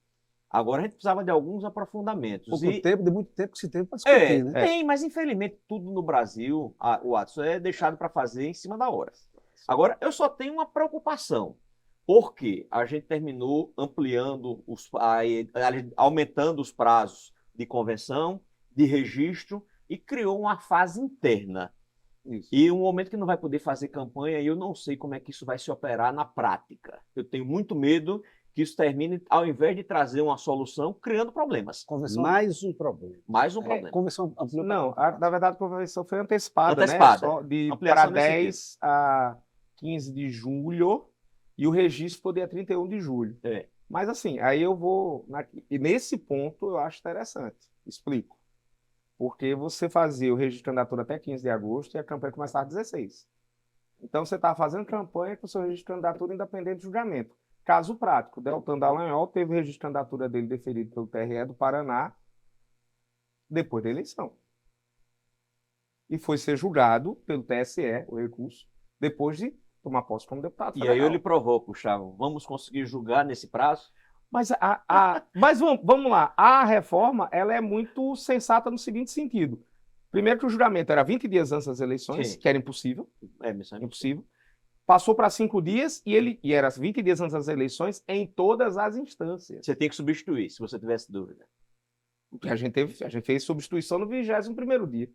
Agora a gente precisava de alguns aprofundamentos. De muito tempo que se tem para discutir, né? Tem, mas infelizmente tudo no Brasil, o Watson, é deixado para fazer em cima da hora. Agora, eu só tenho uma preocupação, porque a gente terminou ampliando, aumentando os prazos de convenção, de registro, e criou uma fase interna. Isso. E um momento que não vai poder fazer campanha, e eu não sei como é que isso vai se operar na prática. Eu tenho muito medo que isso termine, ao invés de trazer uma solução, criando problemas. Convenção, Mais um problema. Mais um problema. convenção ampliou pra Não, quanto? na verdade a convenção foi antecipada, Antecipada. né? Só Ampliação para nesse 10 a 15 de julho e o registro foi dia 31 de julho. É. Mas assim, aí eu vou... E nesse ponto eu acho interessante. Explico. Porque você fazia o registro de candidatura até 15 de agosto e a campanha começava às 16. Então você estava fazendo campanha com o seu registro de candidatura independente de julgamento. Caso prático, Deltan Dallagnol teve o registro de candidatura dele deferido pelo TRE do Paraná depois da eleição. e foi ser julgado pelo TSE, o recurso, depois de tomar posse como deputado E federal. aí eu lhe provoco, Gustavo, vamos conseguir julgar nesse prazo? Mas, mas vamos lá, a reforma ela é muito sensata no seguinte sentido. Primeiro que o juramento era 20 dias antes das eleições, Sim. que era impossível, Missão impossível. Passou para 5 dias e era 20 dias antes das eleições em todas as instâncias. Você tem que substituir, se você tivesse dúvida. O que a gente fez substituição no 21º dia,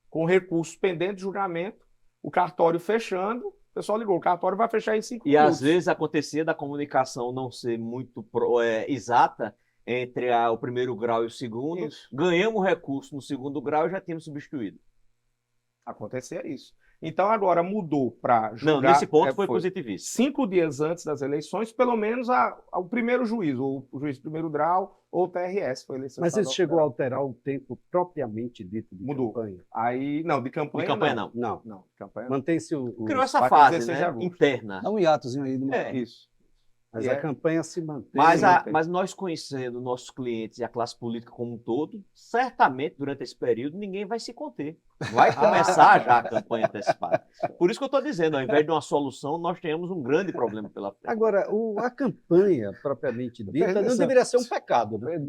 com recursos pendentes de julgamento, o cartório fechando, o pessoal ligou, o cartório vai fechar em 5 E minutos. às vezes acontecia da comunicação não ser muito exata entre o primeiro grau e o segundo. Isso. Ganhamos recurso no segundo grau e já tínhamos substituído. Acontecia isso. Então agora mudou para julgar... Não, nesse ponto foi positivista. 5 dias antes das eleições, pelo menos o primeiro juiz, ou o juiz de primeiro grau, ou o TRS, foi eleição. Mas ele chegou a alterar o tempo propriamente dito de Mudou. campanha? Aí, não, de campanha, De campanha não. Não. Não, de campanha não. Mantém-se o... Criou essa Vai fase, 16 de né, agosto. interna. Dá um hiatozinho aí. Isso. Mas E a é- campanha se mantém. Mas nós conhecendo nossos clientes e a classe política como um todo, certamente durante esse período ninguém vai se conter. Vai começar já a campanha antecipada. Por isso que eu estou dizendo, ao invés de uma solução, nós temos um grande problema pela frente. Agora, a campanha propriamente dita não deveria ser um pecado, né?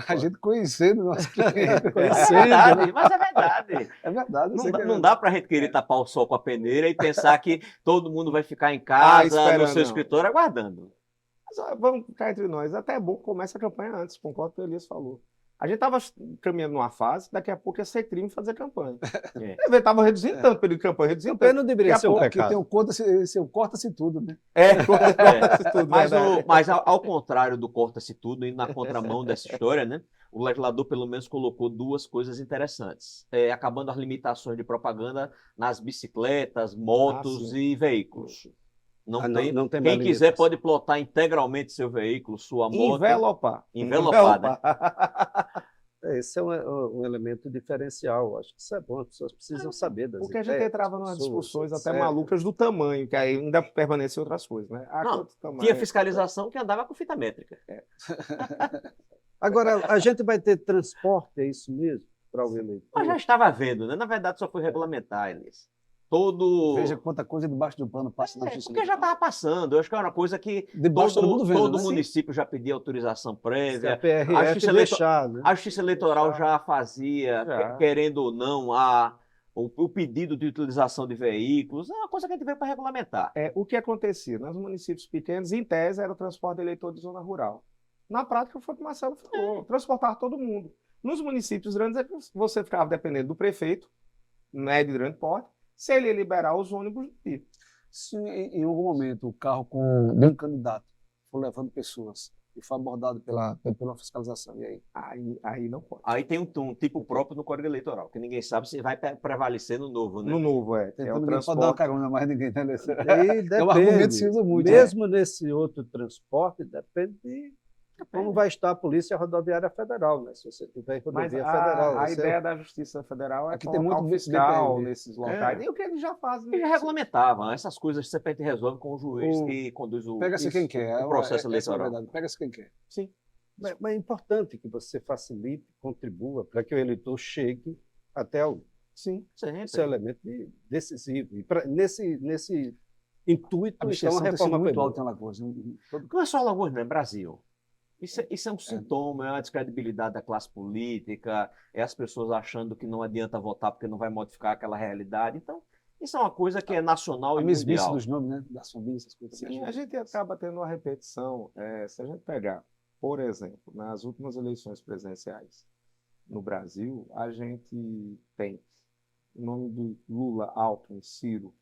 A gente conhecendo o nosso cliente. É Conhecendo, verdade, mas é verdade. É verdade. Não dá para a gente querer tapar o sol com a peneira e pensar que todo mundo vai ficar em casa, esperando, no seu não. escritório, aguardando. Mas, ó, vamos ficar entre nós. Até é bom que comece a campanha antes, concordo com o que o Elias falou. A gente estava caminhando numa fase, daqui a pouco ia ser crime fazer campanha. Estava reduzindo tanto o período de campanha, reduzindo Campanha tanto. não deveria ser um Porque pecado. tem um conta-se, corta-se tudo, né? Mas ao contrário do corta-se tudo, indo na contramão dessa história, né? O legislador pelo menos colocou duas coisas interessantes. Acabando as limitações de propaganda nas bicicletas, motos e veículos. Não tem mais quem quiser limitação. pode plotar integralmente seu veículo, sua moto. Envelopar. Envelopada. Esse é um elemento diferencial. Acho que isso é bom, as pessoas precisam saber das Porque a gente ideias, entrava das nas pessoas, discussões até etc. malucas do tamanho, que aí ainda permanecem outras coisas, né? Não, quanto tamanho? Tinha fiscalização que andava com fita métrica. Agora, a gente vai ter transporte, é isso mesmo, para o eleitor? Mas já estava vendo, né? Na verdade, só foi regulamentar, Elias. Todo. Veja quanta coisa debaixo do pano passa na justiça. Porque já estava passando. Eu acho que é uma coisa que Debaixo todo mundo vendo, todo né? município já pedia autorização Se a prévia. PRF A justiça deixar, né? A Justiça Eleitoral já fazia, Já. querendo ou não, o pedido de utilização de veículos. É uma coisa que a gente veio para regulamentar. O que acontecia? Nos municípios pequenos, em tese, era o transporte de eleitor de zona rural. Na prática, foi o que o Marcelo falou, transportar todo mundo. Nos municípios grandes, você ficava dependendo do prefeito, né, de grande porte, se ele ia liberar os ônibus do dia. Se em algum momento o carro de um candidato for levando pessoas e for abordado pela fiscalização, e aí? Aí não pode. Aí tem um tipo próprio no Código Eleitoral, que ninguém sabe se vai prevalecer no novo, né? No novo, é o Ninguém pode dar uma transporte. carona mais ninguém, né? Aí É um argumento que depende. se usa muito. Mesmo nesse outro transporte, depende de como vai estar a Polícia Rodoviária Federal, né? Se você tiver Mas rodovia federal. a você- ideia da Justiça Federal é Aqui tem muito colocar o fiscal DPM. nesses locais. E o que eles já fazem? Eles já regulamentavam. Essas coisas sempre a gente resolve com o juiz que conduz Pega-se quem quer. o processo essa é a eleitoral. verdade. Pega-se quem quer. Sim. Mas é importante que você facilite, contribua para que o eleitor chegue até o Sim. Sempre. Esse é um elemento decisivo. E nesse intuito, A então, abstenção a tem sido reforma muito foi boa. alta em Alagoas. Não é só Alagoas, não é Brasil. Isso é um sintoma, é uma descredibilidade da classe política, é as pessoas achando que não adianta votar porque não vai modificar aquela realidade. Então, isso é uma coisa que é nacional A e mesmice mundial. dos nomes, né? Das famílias, essas coisas. Sim, a gente acaba tendo uma repetição. Se a gente pegar, por exemplo, nas últimas eleições presidenciais no Brasil, a gente tem o nome de Lula, Alckmin, Ciro,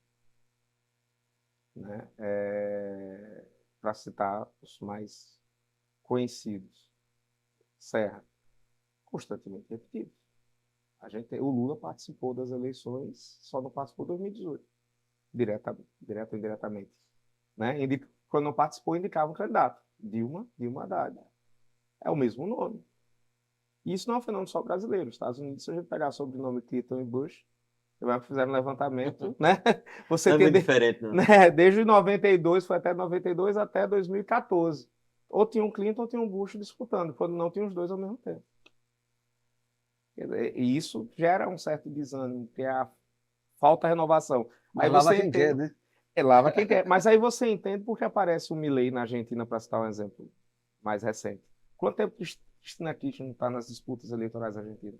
né? Para citar os mais conhecidos, Serra, constantemente repetidos. O Lula participou das eleições, só não participou em 2018, direto ou indiretamente. Né? Quando não participou, indicava um candidato, Dilma Haddad. É o mesmo nome. E isso não é um fenômeno só brasileiro. Os Estados Unidos, se a gente pegar o sobrenome Clinton e Bush, fizeram um levantamento, né? Você Não é tem muito diferente, não. né? Desde 92, foi até 92 até 2014. Ou tinha um Clinton ou tinha um Bush disputando, quando não tinha os dois ao mesmo tempo. Quer dizer, e isso gera um certo desânimo, que é falta renovação. Mas Aí lava você quem entende, quer, né? lava quem quer. Mas aí você entende porque aparece o Milei na Argentina, para citar um exemplo mais recente. Quanto tempo Cristina Kirchner não está nas disputas eleitorais argentinas?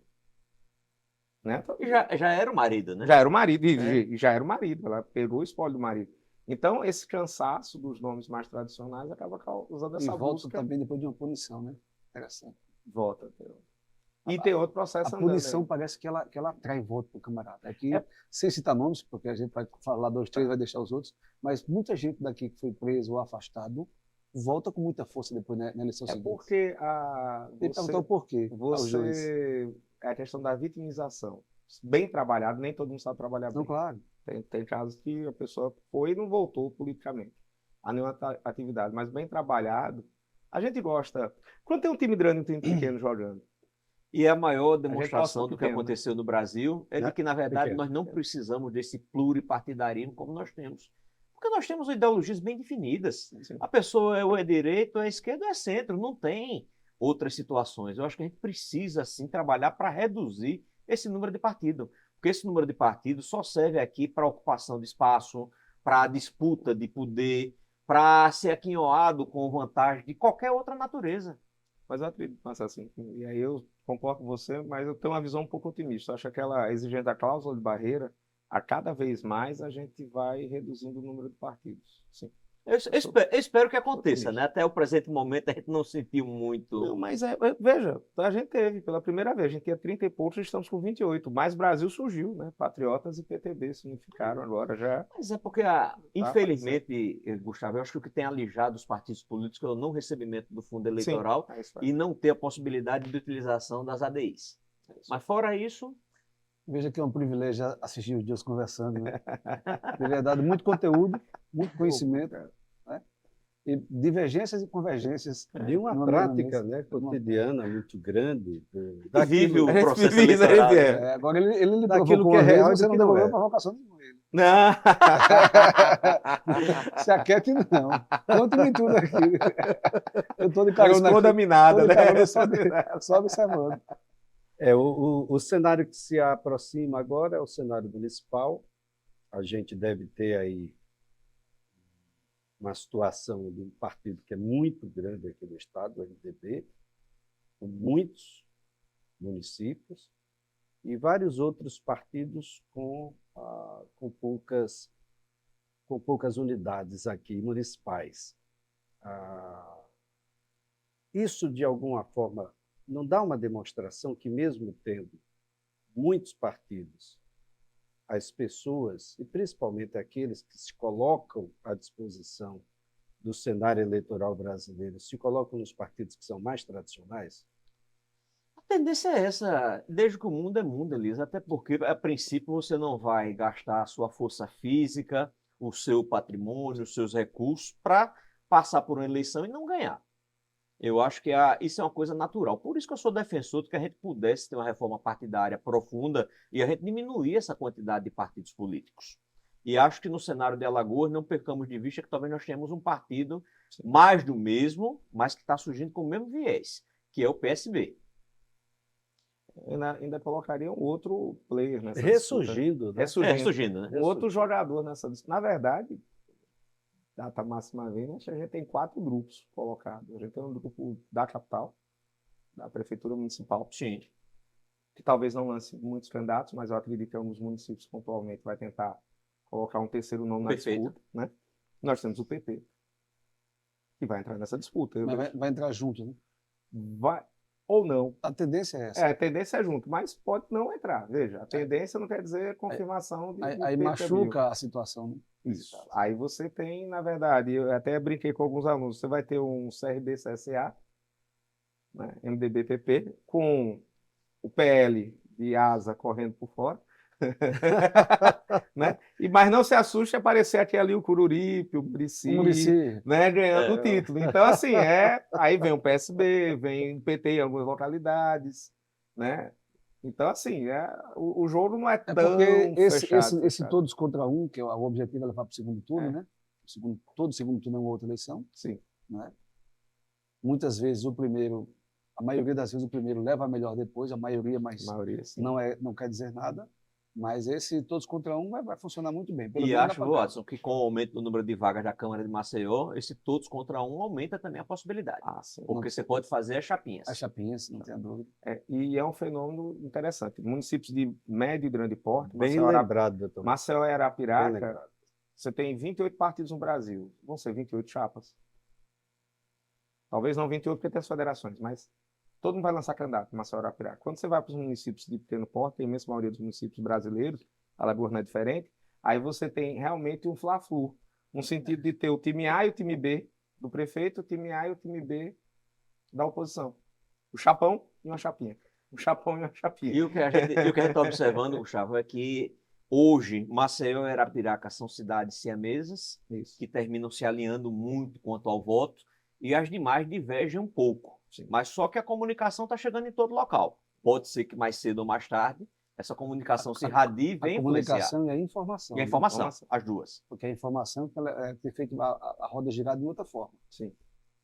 Né? E já era o marido, né? Já era o marido, e já era o marido, ela pegou o espólio do marido. Então, esse cansaço dos nomes mais tradicionais acaba causando E essa volta busca. também depois de uma punição, né? Interessante. Volta. E tem outro processo A andando punição aí. parece que ela atrai voto para o camarada. Aqui, É. sem citar nomes, porque a gente vai falar 2, 3, vai deixar os outros, mas muita gente daqui que foi preso ou afastado volta com muita força depois na eleição É seguinte. porque Ele perguntou por quê ao juiz. é a questão da vitimização. Bem trabalhado, nem todo mundo sabe trabalhar Então, bem. claro. Tem casos que a pessoa foi e não voltou politicamente a nenhuma atividade, mas bem trabalhado. A gente gosta. Quando tem um time grande e um time pequeno jogando, E a maior torce demonstração pro do que pequeno, né? aconteceu no Brasil é de Né? que, na verdade, Pequeno. nós não precisamos desse pluripartidarismo como nós temos. Porque nós temos ideologias bem definidas. Sim. A pessoa ou é direita, ou é esquerda, ou é centro. Não tem outras situações. Eu acho que a gente precisa, sim, trabalhar para reduzir esse número de partidos. Porque esse número de partidos só serve aqui para ocupação de espaço, para disputa de poder, para ser aquinhoado com vantagem de qualquer outra natureza. Mas eu acredito, mas assim, e aí eu concordo com você, mas eu tenho uma visão um pouco otimista. Eu acho que aquela exigência da cláusula de barreira, a cada vez mais a gente vai reduzindo o número de partidos. Sim. Eu espero que aconteça, otimista. né? Até o presente momento a gente não sentiu muito. Não, mas veja, a gente teve pela primeira vez, a gente tinha 30 e poucos, estamos com 28. Mais Brasil surgiu, né? Patriotas e PTB se unificaram agora já. Mas é porque, infelizmente, Gustavo, eu acho que o que tem alijado os partidos políticos é o não recebimento do fundo eleitoral e não ter a possibilidade de utilização das ADIs. Mas fora isso, Veja que é um privilégio assistir os dias conversando, né? De verdade, muito conteúdo, muito conhecimento, né? E divergências e convergências. De uma numa mesma prática, mesa. né, cotidiana muito grande. que vive o a gente processo vive, né? eleitoral. É. Agora ele lhe Daquilo provocou que é uma vez, real e você do não que não devolveu é. a provocação com ele. Não. Se aquiete não. Conte-me tudo aqui. Eu estou de Não carona esconda-me aqui. nada, Tô de né? carona só observando. O cenário que se aproxima agora é o cenário municipal. A gente deve ter aí uma situação de um partido que é muito grande aqui no estado, o MDB, com muitos municípios, e vários outros partidos com poucas unidades aqui municipais. Isso, de alguma forma, não dá uma demonstração que, mesmo tendo muitos partidos, as pessoas, e principalmente aqueles que se colocam à disposição do cenário eleitoral brasileiro, se colocam nos partidos que são mais tradicionais? A tendência é essa, desde que o mundo é mundo, Elisa, até porque, a princípio, você não vai gastar a sua força física, o seu patrimônio, os seus recursos para passar por uma eleição e não ganhar. Eu acho que isso é uma coisa natural. Por isso que eu sou defensor de que a gente pudesse ter uma reforma partidária profunda e a gente diminuir essa quantidade de partidos políticos. E acho que no cenário de Alagoas não percamos de vista que talvez nós tenhamos um partido mais do mesmo, mas que está surgindo com o mesmo viés, que é o PSB. Ainda colocaria um outro player nessa Ressurgindo, né? Ressurgindo, né? Um outro jogador nessa disputa. Na verdade, data máxima vez, a gente tem 4 grupos colocados. A gente tem um grupo da capital, da prefeitura municipal, Sim. que talvez não lance muitos candidatos, mas eu acredito que alguns municípios pontualmente vai tentar colocar um terceiro nome na disputa, né? Nós temos o PP, que vai entrar nessa disputa. Mas vai entrar junto, né? Vai ou não. A tendência é essa. A tendência é junto, mas pode não entrar. Veja, a tendência não quer dizer confirmação de Aí machuca a situação, né? Isso. Aí você tem, na verdade, eu até brinquei com alguns alunos, você vai ter um CRB-CSA, né, MDB-PP, com o PL de asa correndo por fora, né? Mas não se assuste aparecer aqui ali o Cururipe, o Muricy, né, ganhando o título. Então, assim, aí vem o PSB, vem o PT em algumas localidades, né? Então, assim, o jogo não é tão porque fechado. esse todos contra um, que é o objetivo é levar para o segundo turno, né? Todo segundo turno é uma outra eleição. Sim. Né? Muitas vezes a maioria das vezes o primeiro leva a melhor depois, a maioria, mas A maioria, sim. não quer dizer nada. Mas esse todos contra um vai funcionar muito bem. Pelo E menos na acho, pancada. Watson, que com o aumento do número de vagas da Câmara de Maceió, esse todos contra um aumenta também a possibilidade. Sim. Porque você pode fazer as chapinhas. As chapinhas, não tenha dúvida. E é um fenômeno interessante. Municípios de médio e grande porte, Bem Maceió, lembrado, doutor. Maceió e Bem Arapiraca, lembrado. você tem 28 partidos no Brasil. Vão ser 28 chapas. Talvez não 28 porque tem as federações, mas todo mundo vai lançar candidato em Maceió e Arapiraca. Quando você vai para os municípios de pequeno porte, a imensa maioria dos municípios brasileiros, Alagoas não é diferente, aí você tem realmente um fla-flu, no sentido de ter o time A e o time B do prefeito, o time A e o time B da oposição. O chapão e uma chapinha. O chapão e uma chapinha. E o que a gente está observando, Gustavo, é que hoje Maceió e Arapiraca são cidades siamesas, Isso. que terminam se alinhando muito quanto ao voto, e as demais divergem um pouco. Mas só que a comunicação está chegando em todo local. Pode ser que mais cedo ou mais tarde, essa comunicação se radie e A venha influenciar. comunicação e a informação. E a informação, as duas. Porque a informação ela tem feito a roda girar de outra forma. Sim.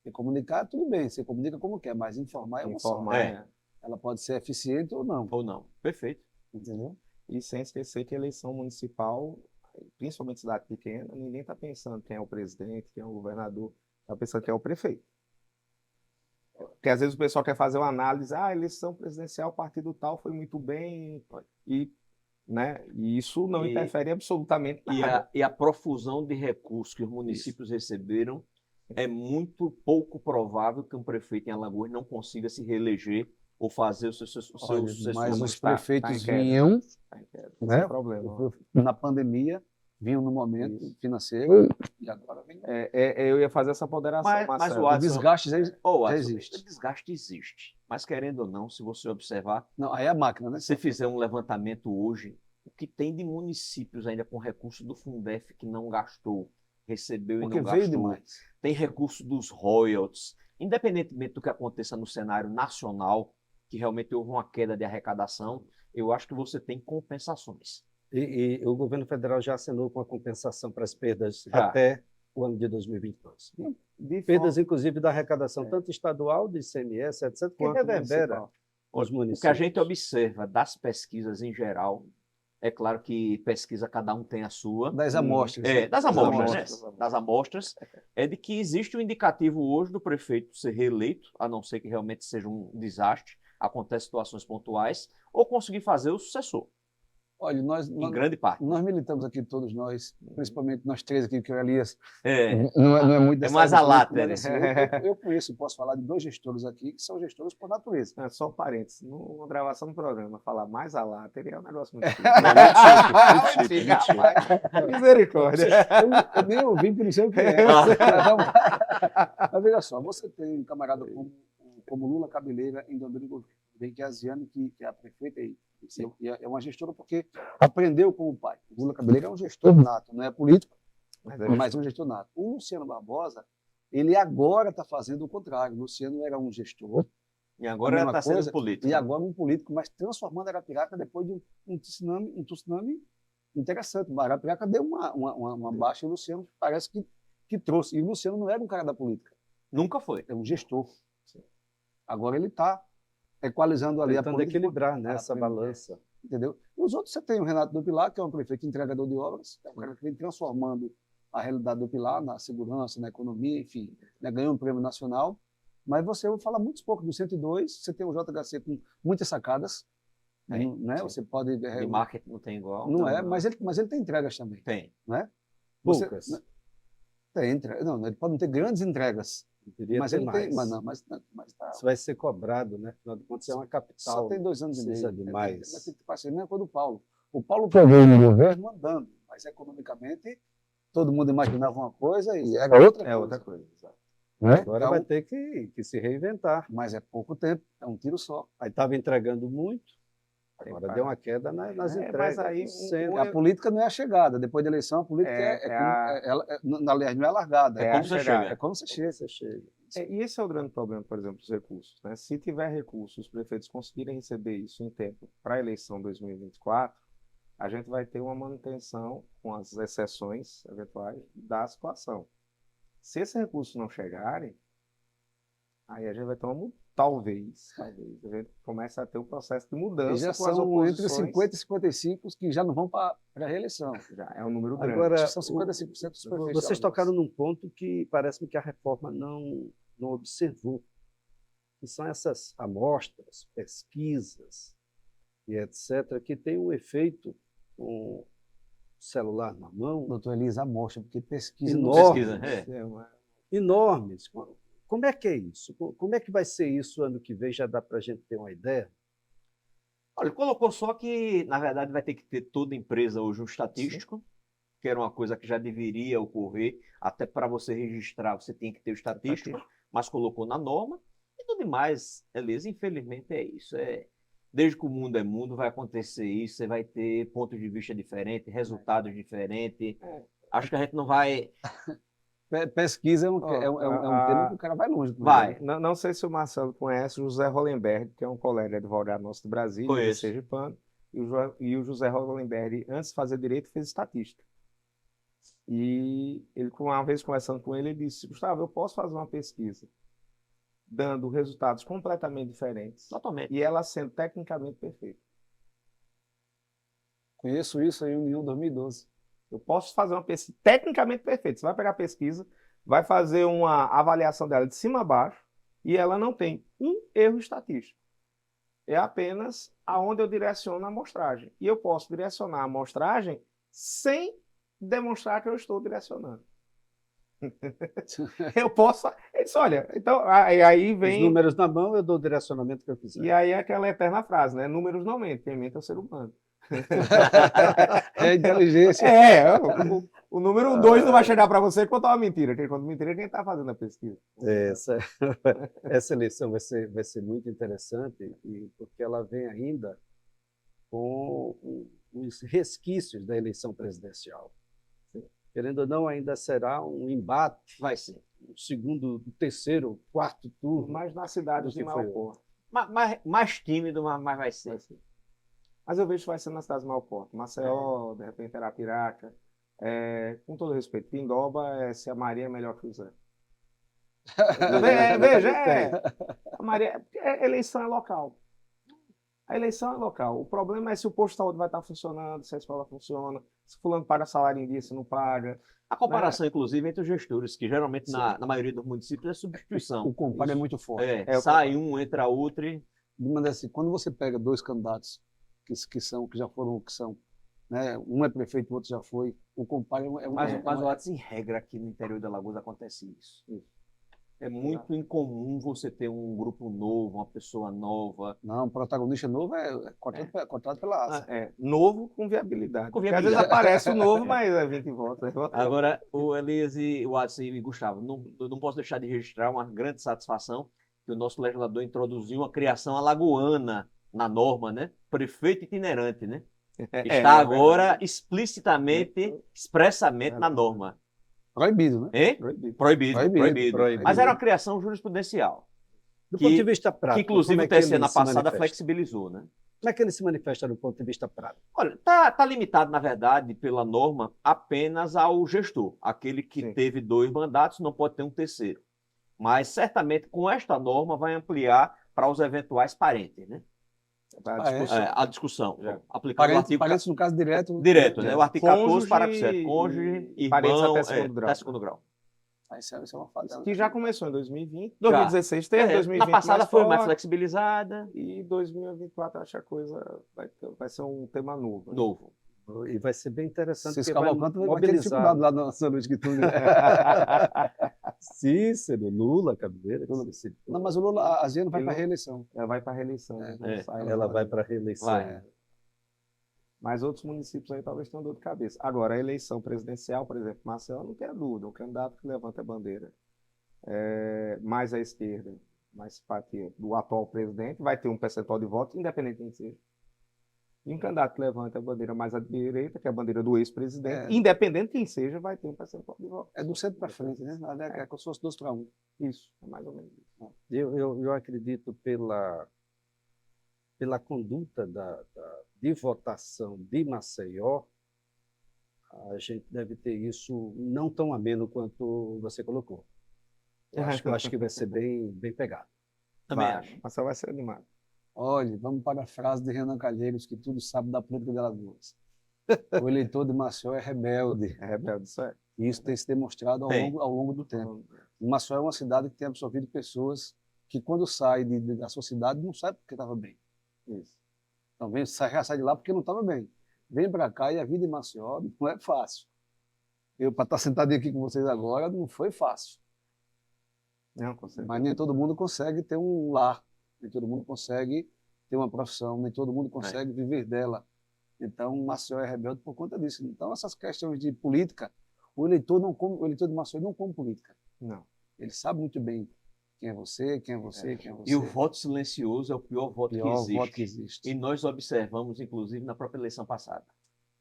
E comunicar, tudo bem, você comunica como quer, mas informar é uma só. Informar, É. Ela pode ser eficiente ou não, Ou não. Perfeito. entendeu? E sem esquecer que a eleição municipal, principalmente cidade pequena, ninguém está pensando quem é o presidente, quem é o governador, está pensando quem é o prefeito. Porque às vezes o pessoal quer fazer uma análise, a eleição presidencial, o partido tal foi muito bem, e isso não interfere absolutamente nada. E a profusão de recursos que os municípios receberam, é muito pouco provável que um prefeito em Alagoas não consiga se reeleger ou fazer o seu Olha, sucessor. mas os tá em prefeitos queda. vinham, Esse né? é o problema. na pandemia, vinham no momento financeiro e agora vem. Eu ia fazer essa ponderação, Mas Marcelo. o O Watson, desgaste já Watson, existe. o desgaste existe. Mas querendo ou não, se você observar, Não, aí é a máquina, né? se você fizer um levantamento hoje, o que tem de municípios ainda com recurso do Fundef que não gastou, recebeu Porque e não veio gastou, demais. tem recurso dos royalties, independentemente do que aconteça no cenário nacional, que realmente houve uma queda de arrecadação, eu acho que você tem compensações. E o governo federal já assinou com a compensação para as perdas Já. até o ano de 2022. De Perdas, inclusive, da arrecadação, tanto estadual, de ICMS, etc., que Quanto reverbera municipal. os O municípios. que a gente observa das pesquisas em geral, é claro que pesquisa cada um tem a sua. Das amostras. Das amostras, né? amostras. Das amostras, é de que existe um indicativo hoje do prefeito ser reeleito, a não ser que realmente seja um desastre, acontecem situações pontuais, ou conseguir fazer o sucessor, Olha, em grande parte. nós militamos aqui, todos nós, principalmente nós três aqui, que o Elias É, não é muito É dessa mais área a lata, política, né? mas, assim, eu conheço, posso falar de dois gestores aqui, que são gestores por natureza. Só um parênteses, numa gravação do programa, falar mais a lata, é um negócio muito Misericórdia. Eu nem ouvi, porque não sei o que é. Mas veja só, você tem um camarada como Lula Cabeleira em Domingos Benquiasiano, que é a prefeita e é uma gestora porque aprendeu com o pai. O Lula Cabeleira é um gestor nato, não é político, mas é um gestor nato. O Luciano Barbosa, ele agora está fazendo o contrário. O Luciano era um gestor, e agora a mesma está sendo coisa, político. e agora um político, mas transformando Arapiraca depois de um tsunami interessante. Arapiraca deu uma baixa e o Luciano parece que trouxe. E o Luciano não era um cara da política, Nunca foi. é um gestor. Agora ele está equalizando ali Tentando a política. equilibrar nessa balança. Entendeu? E os outros, você tem o Renato do Pilar, que é um prefeito entregador de obras, é um cara que vem transformando a realidade do Pilar na segurança, na economia, enfim, né, ganhou um prêmio nacional. Mas você fala muito pouco do 102, você tem o JHC com muitas sacadas, né? Você pode... De marketing não tem igual. Não é, mas ele tem entregas também. Tem. Né? Poucas. Tem entregas. Não, ele pode não ter grandes entregas, Deveria mas ter ele mais. tem... Mas tá. Isso vai ser cobrado, né? Afinal de contas, é uma capital. Só tem 2 anos e meio. Precisa de mais. Mas tem que passar, não é coisa do Paulo. O Paulo pegou no governo andando, mas economicamente todo mundo imaginava uma coisa e era outra coisa. É outra coisa, exato. Né? Agora vai ter que se reinventar. Mas é pouco tempo, é um tiro só. Aí estava entregando muito, agora Tem deu uma queda nas entregas. mas aí Sempre. A política não é a chegada. Depois da eleição, a política aliás, não é a largada. É como você chega. É como você chega. Você chega. E esse é o grande problema, por exemplo, dos recursos. Né? Se tiver recursos, os prefeitos conseguirem receber isso em tempo para a eleição 2024, a gente vai ter uma manutenção, com as exceções eventuais, da situação. Se esses recursos não chegarem, Aí a gente vai ter talvez, a gente começa a ter um processo de mudança E já com as são entre oposições. 50 e 55 que já não vão para a reeleição. Já é um número grande. Agora, Acho que são 55% dos prefeitos. vocês tocaram num ponto que parece-me que a reforma não observou, que são essas amostras, pesquisas e etc., que tem um efeito com o celular na mão Doutor Elias, amostra, porque pesquisa enorme, Pesquisa, é. enormes. Como é que é isso? Como é que vai ser isso ano que vem? Já dá para a gente ter uma ideia? Olha, colocou só que, na verdade, vai ter que ter toda empresa hoje um estatístico, que era uma coisa que já deveria ocorrer, até para você registrar, você tem que ter o estatístico, mas colocou na norma. E tudo mais, Elias, infelizmente é isso. Desde que o mundo é mundo, vai acontecer isso, você vai ter pontos de vista diferentes, resultados diferentes. Acho que a gente não vai... Pesquisa é um tema que o cara vai longe. Vai. Não sei se o Marcelo conhece o José Hollenberg, que é um colega advogado nosso de Brasília, de Conheço. Sergipano, e o José Hollenberg, antes de fazer direito, fez estatística. E ele, uma vez conversando com ele, ele disse: Gustavo, eu posso fazer uma pesquisa dando resultados completamente diferentes Totalmente. e ela sendo tecnicamente perfeita. Conheço isso em União 2012. Eu posso fazer uma pesquisa tecnicamente perfeita. Você vai pegar a pesquisa, vai fazer uma avaliação dela de cima a baixo e ela não tem um erro estatístico. É apenas aonde eu direciono a amostragem. E eu posso direcionar a amostragem sem demonstrar que eu estou direcionando. Eu posso... Ele disse, olha, então aí vem... Os números na mão, eu dou o direcionamento que eu quiser. E aí é aquela eterna frase, né? Números não mentem, quem mente é o ser humano. É inteligência. O número 2 não vai chegar para você e contar uma mentira. Quem conta mentira é quem está fazendo a pesquisa. Essa eleição vai ser muito interessante, porque ela vem ainda com os resquícios da eleição presidencial. Querendo ou não, ainda será um embate. Vai ser. O segundo, o terceiro, quarto turno. Mas nas cidades do de que foi maior porte. Mais tímido, mas vai ser. Mas eu vejo que vai ser nas cidades de maior porte. Maceió, de repente Arapiraca. Com todo respeito, Pindoba, se a Maria é melhor que o Zé. Veja, a Maria, a eleição é local. A eleição é local. O problema é se o posto de saúde vai estar funcionando, se a escola funciona, se fulano paga salário em dia, se não paga. A comparação, inclusive, entre os gestores, que geralmente na maioria dos municípios é substituição. O comparo é muito forte. Sai um, entra outro. De maneira assim, quando você pega dois candidatos que já foram, né? Um é prefeito, o outro já foi, o comparo Mas em regra, aqui no interior da Alagoas acontece isso. É muito incomum você ter um grupo novo, uma pessoa nova. Não, protagonista novo é cortado pela asa. Novo com viabilidade. Com Porque às vezes aparece o novo, mas é 20 votos. Agora, o Elias e o Adson e o Gustavo, eu não posso deixar de registrar uma grande satisfação que o nosso legislador introduziu a criação alagoana na norma, né? Prefeito itinerante, né? Está agora explicitamente, expressamente na norma. Proibido, né? Hein? Proibido. Mas era uma criação jurisprudencial. Do ponto de vista prático. Que, inclusive, o TSE na passada flexibilizou, né? Como é que ele se manifesta do ponto de vista prático? Olha, tá limitado, na verdade, pela norma, apenas ao gestor. Aquele que teve 2 mandatos não pode ter um terceiro. Mas, certamente, com esta norma, vai ampliar para os eventuais parentes, né? A discussão. Aplicando o artigo... Parentes, no caso, direto. Direto, né? O artigo 14, parágrafo 7. Cônjuge, irmão, até segundo grau. Isso é uma fada. Que já começou em 2020. 2016 teve, 2020 na passada foi mais forte, flexibilizada. E 2024 acho que a coisa vai ser um tema novo. E vai ser bem interessante. Vocês porque vai mobilizar lá na São Luís de Quitunga. Cícero, Lula, Cabeira. Não, mas o Lula, a Zena vai para a reeleição. Ela vai para a reeleição. Ela vai para a reeleição. Mas outros municípios aí talvez tenham dor de cabeça. Agora, a eleição presidencial, por exemplo, Maceió não tem dúvida. O candidato que levanta a bandeira mais à esquerda, mais simpatia do atual presidente, vai ter um percentual de votos, independente de quem seja. E um candidato que levanta a bandeira mais à direita, que é a bandeira do ex-presidente, independente de quem seja, vai ter um percentual de votos. É do centro para frente, né? É como se fosse 2 para 1. Isso, é mais ou menos isso. Eu acredito pela conduta de votação de Maceió, a gente deve ter isso não tão ameno quanto você colocou. Eu acho que vai ser bem pegado. Também Vai, acho. Marcelo vai ser animado. Olha, vamos para a frase de Renan Calheiros, que tudo sabe da política de Alagoas. O eleitor de Maceió é rebelde. É rebelde, isso é. E isso tem se demonstrado Tem. ao longo do tempo. Maceió é uma cidade que tem absorvido pessoas que, quando saem da sua cidade, não saem porque estava bem. Isso. Então, já sai de lá porque não estava bem. Vem para cá e a vida em Maceió não é fácil. Eu, para estar sentado aqui com vocês agora, não foi fácil. Não, com certeza. Mas nem todo mundo consegue ter um lar, nem todo mundo consegue ter uma profissão, nem todo mundo consegue viver dela. Então, Maceió é rebelde por conta disso. Então, essas questões de política, o eleitor de Maceió não come política. Não. Ele sabe muito bem quem é você, quem é você, quem é você. E o voto silencioso é o pior voto pior que existe. voto que existe. E nós observamos, inclusive, na própria eleição passada.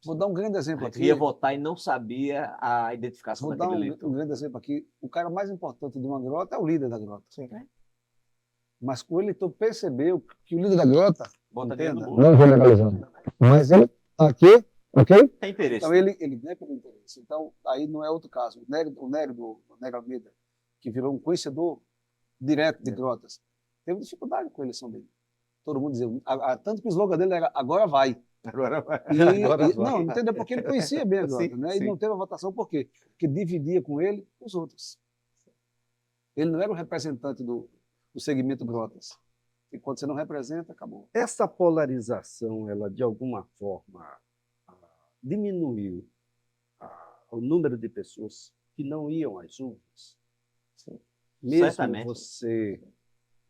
Vou dar um grande A exemplo gente aqui. ia votar e não sabia a identificação Vou dar daquele um eleitor. grande exemplo aqui. O cara mais importante de uma grota é o líder da grota. Sim. Mas o eleitor percebeu que o líder da grota, Bota dentro do entenda, bolo. não generalizando, mas ele está aqui, ok? Tem interesse. Então ele não é pelo interesse. Então aí não é outro caso. O Nélio Almeida, que virou um conhecedor direto de grotas, teve dificuldade com a eleição dele. Todo mundo dizia, tanto que o slogan dele era agora vai. Agora vai. Agora vai. Não, entendeu? Porque ele conhecia bem a grota, Sim, né? sim. E não teve a votação por quê? Porque dividia com ele os outros. Ele não era o representante do segmento grotas. E quando você não representa, acabou. Essa polarização, ela de alguma forma diminuiu o número de pessoas que não iam às urnas. Mesmo Certamente. você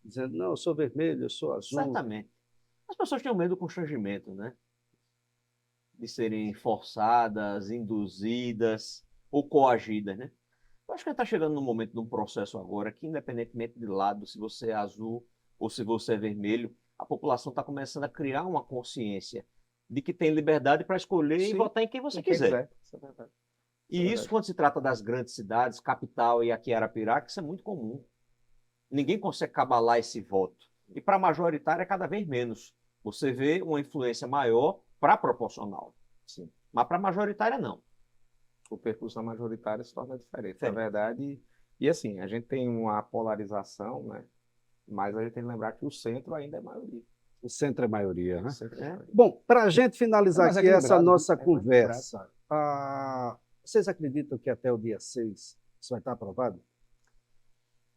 dizendo, não, eu sou vermelho, eu sou azul. Certamente. As pessoas tinham medo do constrangimento, né? De serem forçadas, induzidas ou coagidas, né? Eu acho que a gente está chegando num momento de um processo agora que, independentemente de lado, se você é azul ou se você é vermelho, a população está começando a criar uma consciência de que tem liberdade para escolher e Sim. votar em quem você Quem quiser. Isso é verdade. E é isso, verdade. quando se trata das grandes cidades, capital e aqui Arapiraca, isso é muito comum. Ninguém consegue cabalar esse voto. E para a majoritária, cada vez menos. Você vê uma influência maior para a proporcional. Sim. Mas para a majoritária, não. O percurso da majoritária se torna diferente. Sim. Na verdade, e assim, a gente tem uma polarização, né? Mas a gente tem que lembrar que o centro ainda é maioria. O centro é maioria, né? O centro é maioria. Bom, para a gente finalizar Mais aqui essa equilibrado, nossa mais conversa, vocês acreditam que até o dia 6 isso vai estar aprovado?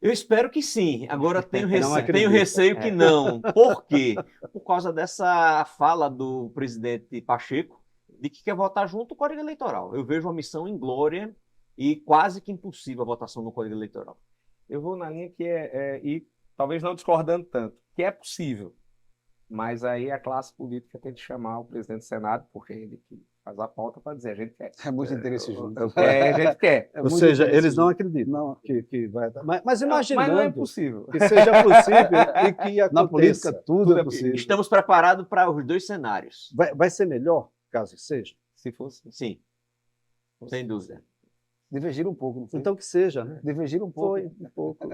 Eu espero que sim. Agora tenho, Não acredito. tenho receio que não. Por quê? Por causa dessa fala do presidente Pacheco de que quer votar junto o Código Eleitoral. Eu vejo uma missão inglória e quase que impossível a votação no Código Eleitoral. Eu vou na linha que e talvez não discordando tanto, que é possível. Mas aí a classe política tem que chamar o presidente do Senado, porque é ele que faz a pauta para dizer, a gente quer. É muito interesse junto. A gente quer. É Ou muito seja, interesse eles não junto. acreditam Não. que vai estar. Mas Não, imaginando mas não é impossível. que seja possível e que aconteça. Na política, tudo Tudo é é possível. Estamos preparados para os dois cenários. Vai ser melhor, caso seja? Se fosse. Sim, sem dúvida. Divergiram um pouco, não foi? Então que seja, né? Divergiram um pouco. Foi um pouco.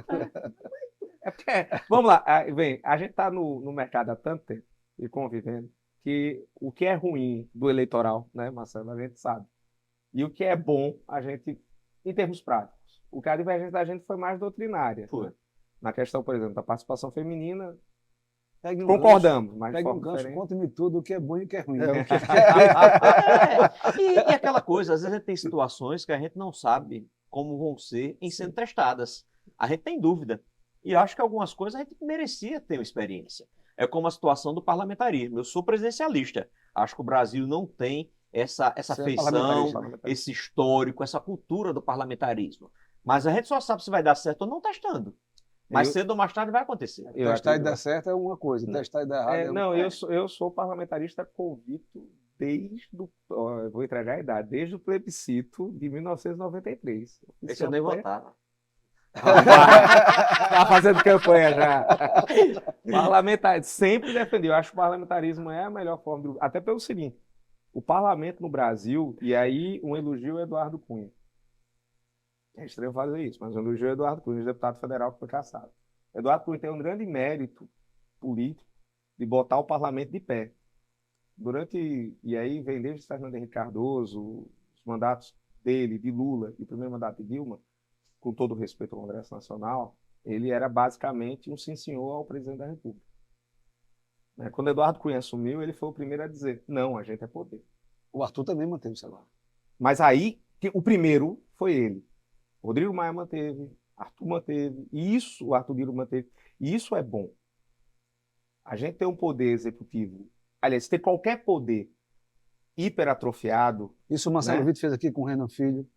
É porque, vamos lá, vem, a gente está no mercado há tanto tempo e convivendo que o que é ruim do eleitoral, né, Marcelo, a gente sabe. E o que é bom, a gente, em termos práticos. O que a divergência da gente foi mais doutrinária. Foi. Né? Na questão, por exemplo, da participação feminina, Pegue um concordamos, mas de Pegue um forma gancho, diferente. conte-me tudo o que é bom e o que é ruim. E aquela coisa, às vezes a gente tem situações que a gente não sabe como vão ser em sendo testadas. A gente tem dúvida. E eu acho que algumas coisas a gente merecia ter uma experiência. É como a situação do parlamentarismo. Eu sou presidencialista. Acho que o Brasil não tem essa Você é feição, parlamentarista. esse histórico, essa cultura do parlamentarismo. Mas a gente só sabe se vai dar certo ou não testando. Mas Eu- cedo ou mais tarde vai acontecer. Eu Testar e acredito- dar certo é uma coisa, testar e dar errado é outra. Não, eu sou parlamentarista convicto desde eu vou entregar a idade, desde o plebiscito de 1993. Esse eu nem votava. Tá fazendo campanha já. Parlamentar, sempre defendi. Eu acho que o parlamentarismo é a melhor forma até pelo seguinte, o parlamento no Brasil, e aí um elogio ao Eduardo Cunha. É estranho fazer isso, mas um elogio ao Eduardo Cunha, deputado federal que foi cassado. Eduardo Cunha tem um grande mérito político de botar o parlamento de pé. E aí vem desde Fernando Henrique Cardoso, os mandatos dele, de Lula, e o primeiro mandato de Dilma, com todo respeito ao Congresso Nacional, ele era basicamente um sim senhor ao presidente da República. Né? Quando Eduardo Cunha assumiu, ele foi o primeiro a dizer, não, a gente é poder. O Arthur também manteve o celular. Mas aí, o primeiro foi ele. Rodrigo Maia manteve, Arthur manteve, e isso o Arthur Lira manteve. E isso é bom. A gente tem um poder executivo, aliás, ter qualquer poder hiperatrofiado, Isso o Marcelo né? Vitor fez aqui com o Renan Filho.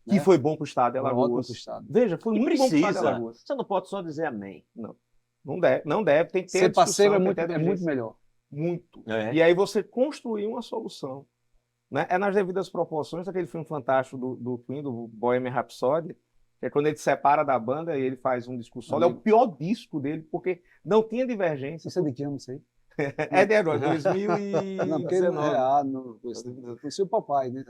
que Né? foi bom para o Estado de Foi ótimo Alagoas. pro Estado. Veja, foi E muito bom para o Estado de precisa. Alagoas. Você não pode só dizer amém. Não deve, tem que ter Ser a discussão, parceiro tem que ter a é muito diligência. melhor. Muito. É. E aí você construir uma solução. Né? É nas devidas proporções daquele filme fantástico do Queen, do Bohemian Rhapsody, que é quando ele se separa da banda e ele faz um disco solo. É o pior disco dele, porque não tinha divergência. Isso é de que ano, não sei. É de agora, Não, porque ele não 2019. conheci o papai, né?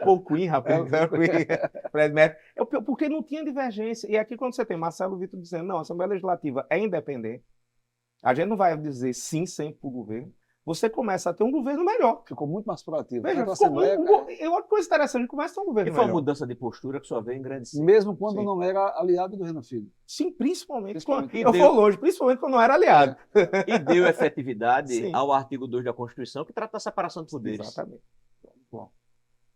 O Queen, rapaz. É o Queen. Fred Mercury. É o pior, porque não tinha divergência. E aqui quando você tem Marcelo Vitor dizendo, não, a Assembleia Legislativa é independente, a gente não vai dizer sim sempre para o governo, você começa a ter um governo melhor. Ficou muito mais proativo. Veja, Tanto a ficou Assembleia, uma coisa interessante, começa a ter um E governo foi uma melhor. mudança de postura que só veio engrandecer. mesmo quando Sim. não era aliado do Renan Filho. Sim, principalmente. Principalmente. Eu vou longe, principalmente quando não era aliado. E deu efetividade Sim. ao artigo 2 da Constituição, que trata da separação de poderes. Exatamente.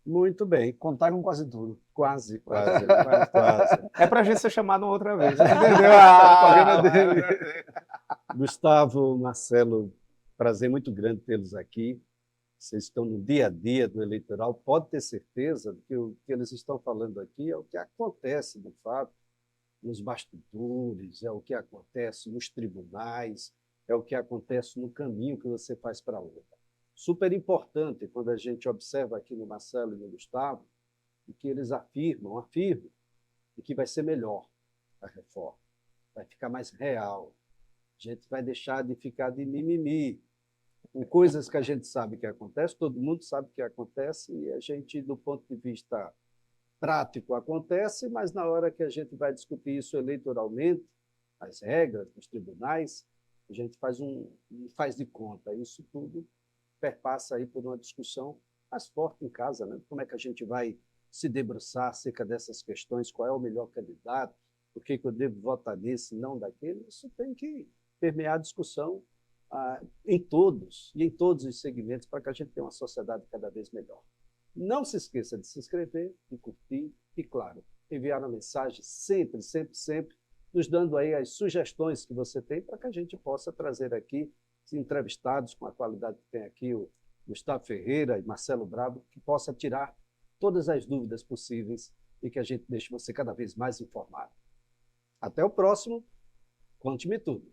Muito bem. Contaram quase tudo. Quase. É pra gente ser chamado uma outra vez. Entendeu? Ah, O programa dele. Gustavo, Marcelo, prazer muito grande tê-los aqui. Vocês estão no dia a dia do eleitoral. Pode ter certeza de que o que eles estão falando aqui é o que acontece, de fato, nos bastidores, é o que acontece nos tribunais, é o que acontece no caminho que você faz para a luta. Super importante quando a gente observa aqui no Marcelo e no Gustavo, de que eles afirmam de que vai ser melhor a reforma, vai ficar mais real. A gente vai deixar de ficar de mimimi, com coisas que a gente sabe que acontece, todo mundo sabe que acontece, e a gente, do ponto de vista prático, acontece, mas na hora que a gente vai discutir isso eleitoralmente, as regras dos tribunais, a gente faz de conta. Isso tudo perpassa aí por uma discussão mais forte em casa, né? Como é que a gente vai se debruçar acerca dessas questões, qual é o melhor candidato, por que eu devo votar nesse, não daquele. Isso tem que permear a discussão em todos os segmentos para que a gente tenha uma sociedade cada vez melhor. Não se esqueça de se inscrever, de curtir e, claro, enviar uma mensagem sempre, nos dando aí as sugestões que você tem para que a gente possa trazer aqui entrevistados com a qualidade que tem aqui o Gustavo Ferreira e Marcelo Brabo, que possa tirar todas as dúvidas possíveis e que a gente deixe você cada vez mais informado. Até o próximo. Conte-me tudo.